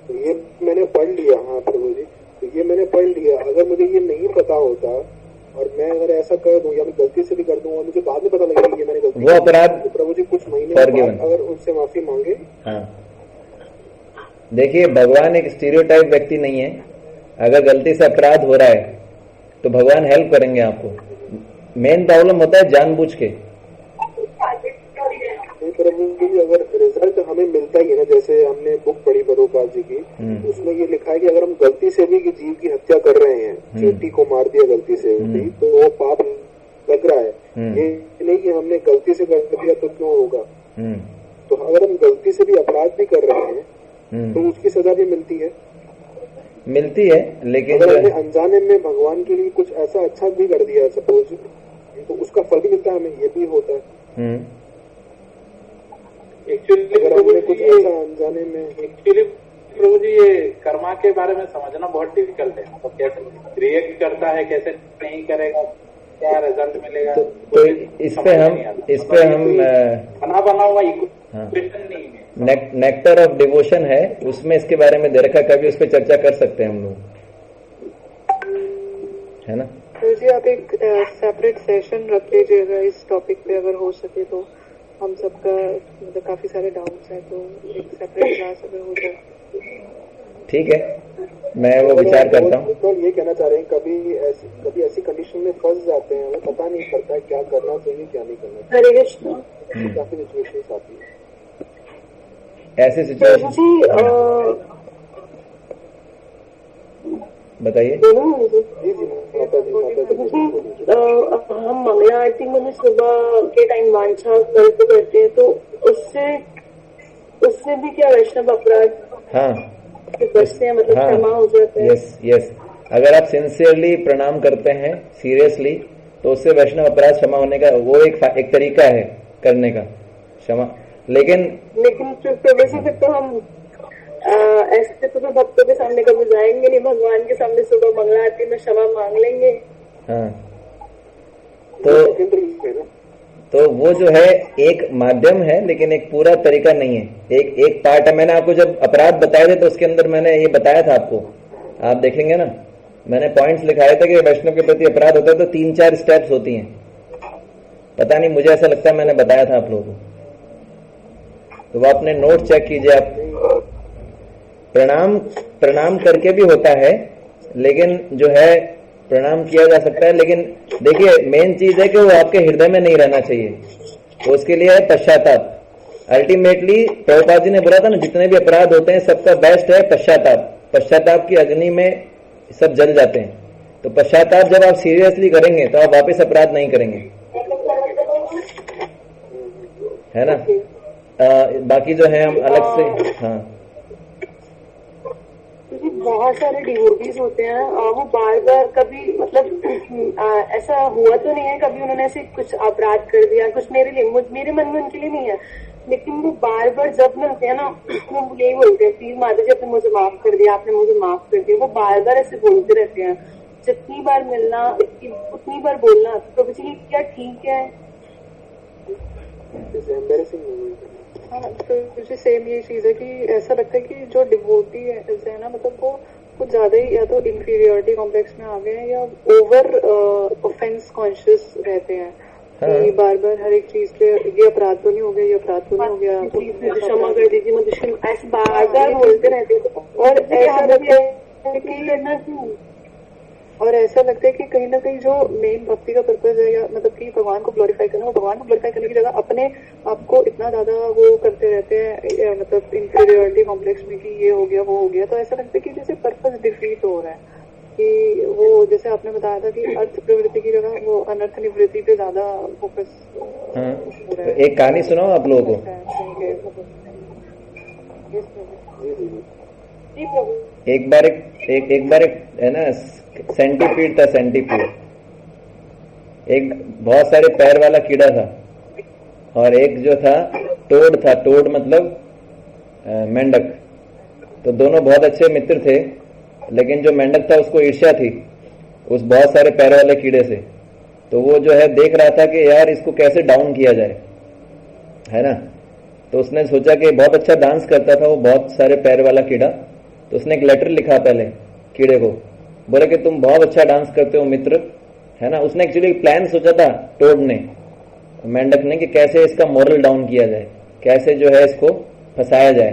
Speaker 3: तो ये मैंने पढ़ लिया। हाँ प्रभु जी, तो ये मैंने पढ़ लिया। अगर मुझे ये नहीं पता होता और मैं अगर ऐसा कर दूं या मैं गलती से भी कर दूं और मुझे बाद में पता लगेगा कि ये मैंने गलती,
Speaker 1: वो अपराध,
Speaker 3: तो प्रभु जी कुछ महीने बाद अगर उनसे माफी मांगे।
Speaker 1: हाँ, देखिए भगवान एक स्टीरियोटाइप व्यक्ति नहीं है। अगर गलती से अपराध हो रहा है तो भगवान हेल्प करेंगे आपको। मेन प्रॉब्लम होता है जानबूझ के।
Speaker 3: प्रभु जी, अगर रिजल्ट हमें मिलता ही है ना, जैसे हमने बुक पढ़ी प्रभुपाद जी की, उसमें ये लिखा है कि अगर हम गलती से भी जीव की हत्या कर रहे हैं, चींटी को मार दिया गलती से भी, तो वो पाप लग रहा है। ये नहीं कि हमने गलती से कर दिया तो क्यों होगा। तो अगर हम गलती से भी अपराध भी कर रहे हैं तो उसकी सजा भी मिलती है।
Speaker 1: लेकिन
Speaker 3: अगर हमने अनजाने में भगवान के लिए कुछ ऐसा अच्छा भी कर दिया सपोज, तो उसका फल भी मिलता है हमें, ये भी होता है।
Speaker 8: एक्चुअली
Speaker 3: अगर हमने कुछ ऐसा अनजाने में,
Speaker 8: एक्चुअली प्रभु जी ये कर्मा के बारे में समझना बहुत डिफिकल्ट है। मतलब कैसे रिएक्ट करता है, कैसे नहीं करेगा, क्या रिजल्ट मिलेगा,
Speaker 1: तो इस पे हम
Speaker 8: बना हुआ इक्वेशन नहीं है।
Speaker 1: नेक्टर ऑफ डिवोशन है, उसमें इसके बारे में दे रखा, कभी उस पर चर्चा कर सकते हैं हम लोग, है ना।
Speaker 6: तो जी आप एक सेपरेट सेशन रख लीजिएगा इस टॉपिक पे, अगर हो सके तो। हम सबका मतलब काफी सारे डाउट्स हैं, तो एक सेपरेट क्लास अगर हो जाए।
Speaker 1: ठीक है, मैं वो विचार करता हूँ।
Speaker 3: तो ये कहना चाह रहे हैं कभी ऐसी कंडीशन में फंस जाते हैं, हमें पता नहीं पड़ता है क्या करना चाहिए क्या नहीं करना चाहिए।
Speaker 7: हरे कृष्ण।
Speaker 3: काफी सिचुएशन आती है
Speaker 1: ऐसे सिचुएशन, बताइए।
Speaker 3: जी माता जी
Speaker 7: हम मंगला आरती में सुबह के टाइम वांछा करते हैं, तो उससे भी क्या वैष्णव अपराध
Speaker 1: हाँ
Speaker 7: बचते हैं, मतलब क्षमा हो जाता है?
Speaker 1: यस, अगर आप सिंसियरली प्रणाम करते हैं, सीरियसली, तो उससे वैष्णव अपराध क्षमा होने का वो एक तरीका है करने का, क्षमा। लेकिन
Speaker 7: फिर तो हम ऐसे तो भक्तों के सामने कभी जाएंगे नहीं, भगवान के सामने सुबह मंगला आरती में क्षमा मांग लेंगे।
Speaker 1: हाँ, तो वो जो है एक माध्यम है, लेकिन एक पूरा तरीका नहीं है, एक पार्ट है। मैंने आपको जब अपराध बताए थे तो उसके अंदर मैंने ये बताया था आपको, आप देखेंगे ना, मैंने पॉइंट्स लिखाए थे कि वैष्णव के प्रति अपराध होता है तो 3-4 स्टेप्स होती हैं। पता नहीं, मुझे ऐसा लगता है मैंने बताया था आप लोगों को, तो वो अपने नोट चेक कीजिए आप। प्रणाम करके भी होता है, लेकिन जो है प्रणाम किया जा सकता है, लेकिन देखिए मेन चीज है कि वो आपके हृदय में नहीं रहना चाहिए, तो उसके लिए है पश्चाताप। अल्टीमेटली प्रभुपाद जी ने बोला था ना, जितने भी अपराध होते हैं सबका बेस्ट है पश्चाताप। पश्चाताप की अग्नि में सब जल जाते हैं, तो पश्चाताप जब आप सीरियसली करेंगे तो आप वापस अपराध नहीं करेंगे, है ना। बाकी जो है हम अलग से, हाँ,
Speaker 7: क्योंकि बहुत सारे डिवोटीज होते हैं, वो बार बार कभी मतलब ऐसा हुआ तो नहीं है कभी उन्होंने ऐसे कुछ अपराध कर दिया, कुछ मेरे मन में उनके लिए नहीं है, लेकिन वो बार बार जब मिलते हैं ना, वो यही बोलते हैं, प्लीज माता जी आपने मुझे माफ कर दिया, आपने मुझे माफ कर दिया। वो बार बार ऐसे बोलते रहते हैं, जितनी बार मिलना उतनी बार बोलना। तो जी क्या ठीक है?
Speaker 6: हाँ, तो मुझे सेम ये चीज है कि ऐसा लगता है कि जो डिवोटी है ना, मतलब वो कुछ ज्यादा ही या तो इंफीरियोरिटी कॉम्प्लेक्स में आ गए हैं या ओवर ऑफेंस कॉन्शियस रहते हैं। हाँ। कि बार बार हर एक चीज पे ये अपराध तो नहीं हो गया, ये अपराध तो नहीं हो गया,
Speaker 7: क्षमा कर दीजिए, मुझे ऐसे बार बार बोलते रहते हैं। और ऐसा लगता है कि
Speaker 6: और ऐसा लगता है कि कहीं ना कहीं जो मेन भक्ति का पर्पज है, या मतलब कि भगवान को ग्लोरीफाई करना, वो भगवान को ग्लोरीफाई करने की जगह अपने आपको इतना ज्यादा वो करते रहते हैं, मतलब इंफीरियोरिटी कॉम्प्लेक्स में कि ये हो गया वो हो गया। तो ऐसा लगता है कि जैसे पर्पज डिफीट हो रहा है, कि वो जैसे आपने बताया था कि अर्थ प्रवृत्ति की जगह वो अनर्थ निवृत्ति पे ज्यादा फोकस हो रहा है।
Speaker 1: एक कहानी सुनाओ आप लोगों को। एक बार एक है ना, सेंटीपीड था, सेंटीपीड एक बहुत सारे पैर वाला कीड़ा था, और एक जो था टोड था, टोड मतलब मेंढक। तो दोनों बहुत अच्छे मित्र थे, लेकिन जो मेंढक था उसको ईर्ष्या थी उस बहुत सारे पैर वाले कीड़े से। तो वो जो है देख रहा था कि यार इसको कैसे डाउन किया जाए, है ना। तो उसने सोचा कि बहुत अच्छा डांस करता था वो बहुत सारे पैर वाला कीड़ा, तो उसने एक लेटर लिखा पहले कीड़े को, बोले कि तुम बहुत अच्छा डांस करते हो मित्र, है ना। उसने एक्चुअली प्लान सोचा था टोड ने, मेंढक ने, कि कैसे इसका मोरल डाउन किया जाए, कैसे जो है इसको फंसाया जाए।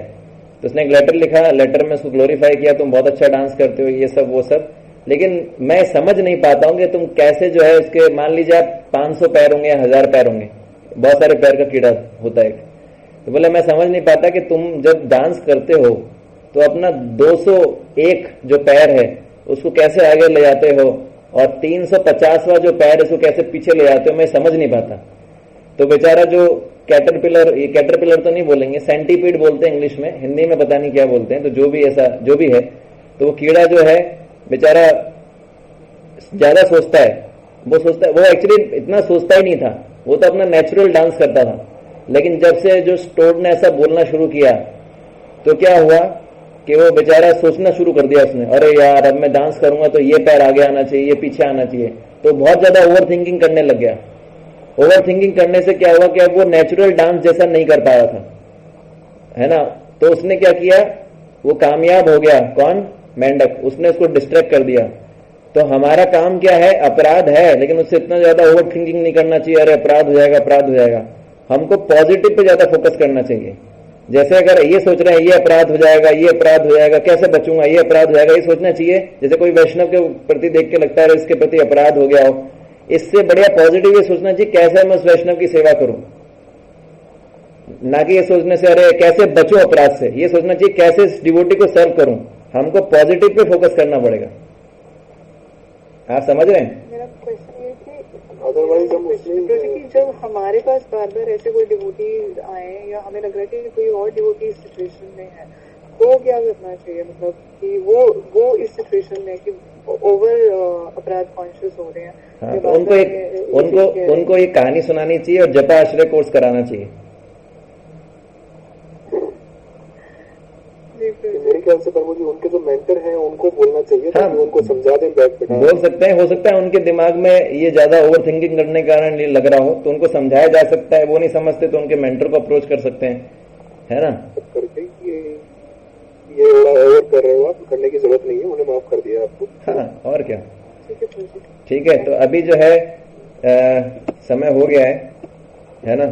Speaker 1: तो उसने एक लेटर लिखा, लेटर में उसको ग्लोरीफाई किया, तुम बहुत अच्छा डांस करते हो, ये सब वो सब, लेकिन मैं समझ नहीं पाता हूं कि तुम कैसे जो है उसके, मान लीजिए आप 500 पैर होंगे या 1000 पैर होंगे, बहुत सारे पैर का कीड़ा होता है। तो बोला मैं समझ नहीं पाता कि तुम जब डांस करते हो तो अपना 201 जो पैर है उसको कैसे आगे ले जाते हो, और 350वां जो पैर है उसको कैसे पीछे ले जाते हो, मैं समझ नहीं पाता। तो बेचारा जो कैटरपिलर, ये कैटरपिलर तो नहीं बोलेंगे, सेंटीपीड बोलते हैं इंग्लिश में, हिंदी में पता नहीं क्या बोलते हैं, तो जो भी ऐसा जो भी है, तो वो कीड़ा जो है बेचारा ज्यादा सोचता है, वो एक्चुअली इतना सोचता ही नहीं था, वो तो अपना नेचुरल डांस करता था। लेकिन जब से जो टोड ने ऐसा बोलना शुरू किया तो क्या हुआ कि वो बेचारा सोचना शुरू कर दिया उसने, अरे यार अब मैं डांस करूंगा तो ये पैर आगे आना चाहिए, ये पीछे आना चाहिए। तो बहुत ज्यादा ओवर थिंकिंग करने लग गया। ओवर थिंकिंग करने से क्या हुआ कि अब वो नेचुरल डांस जैसा नहीं कर पा रहा था, है ना। तो उसने क्या किया, वो कामयाब हो गया। कौन? मेंढक। उसने उसको डिस्ट्रैक्ट कर दिया। तो हमारा काम क्या है, अपराध है, लेकिन उससे इतना ज्यादा ओवर थिंकिंग नहीं करना चाहिए, अरे अपराध हो जाएगा, अपराध हो जाएगा। हमको पॉजिटिव पे ज्यादा फोकस करना चाहिए। जैसे अगर ये सोच रहे हैं ये अपराध हो जाएगा, ये अपराध हो जाएगा, कैसे बचूंगा, ये अपराध हो जाएगा, ये सोचना चाहिए। जैसे कोई वैष्णव के प्रति देख के लगता है इसके प्रति अपराध हो गया हो, इससे बढ़िया पॉजिटिव ये सोचना चाहिए कैसे मैं उस वैष्णव की सेवा करूं, ना कि ये सोचने से अरे कैसे बचूं अपराध से। ये सोचना चाहिए कैसे इस डिवोटी को सर्व करूं। हमको पॉजिटिव पे फोकस करना पड़ेगा। आप समझ रहे हैं?
Speaker 6: मेरा क्वेश्चन ये कि
Speaker 3: अदरवाइज हम
Speaker 6: कि जब हमारे पास बार बार ऐसे कोई डिवोटी आए या हमें लग रहा है कि कोई और डिवोटी इस सिचुएशन में है, तो क्या करना चाहिए? मतलब कि वो इस सिचुएशन में कि ओवर अपराध कॉन्शियस हो रहे हैं।
Speaker 1: हाँ, तो उनको एक कहानी सुनानी चाहिए और जपा आश्रय कोर्स कराना चाहिए।
Speaker 3: मेरे ख्याल से प्रभु जी उनके जो मेंटर हैं उनको बोलना चाहिए
Speaker 1: हाँ,
Speaker 3: कि उनको समझा दें बैठ पे।
Speaker 1: बोल सकते हैं, हो सकता है उनके दिमाग में ये ज्यादा ओवर थिंकिंग करने के कारण ये लग रहा हो, तो उनको समझाया जा सकता है। वो नहीं समझते तो उनके मेंटर को अप्रोच कर सकते हैं, है ना?
Speaker 3: करके ये ओवर कर रहे हो आप, करने की जरूरत नहीं है, उन्हें माफ कर दिया आपको।
Speaker 1: हाँ, और क्या। ठीक है, तो अभी जो है समय हो गया है ना?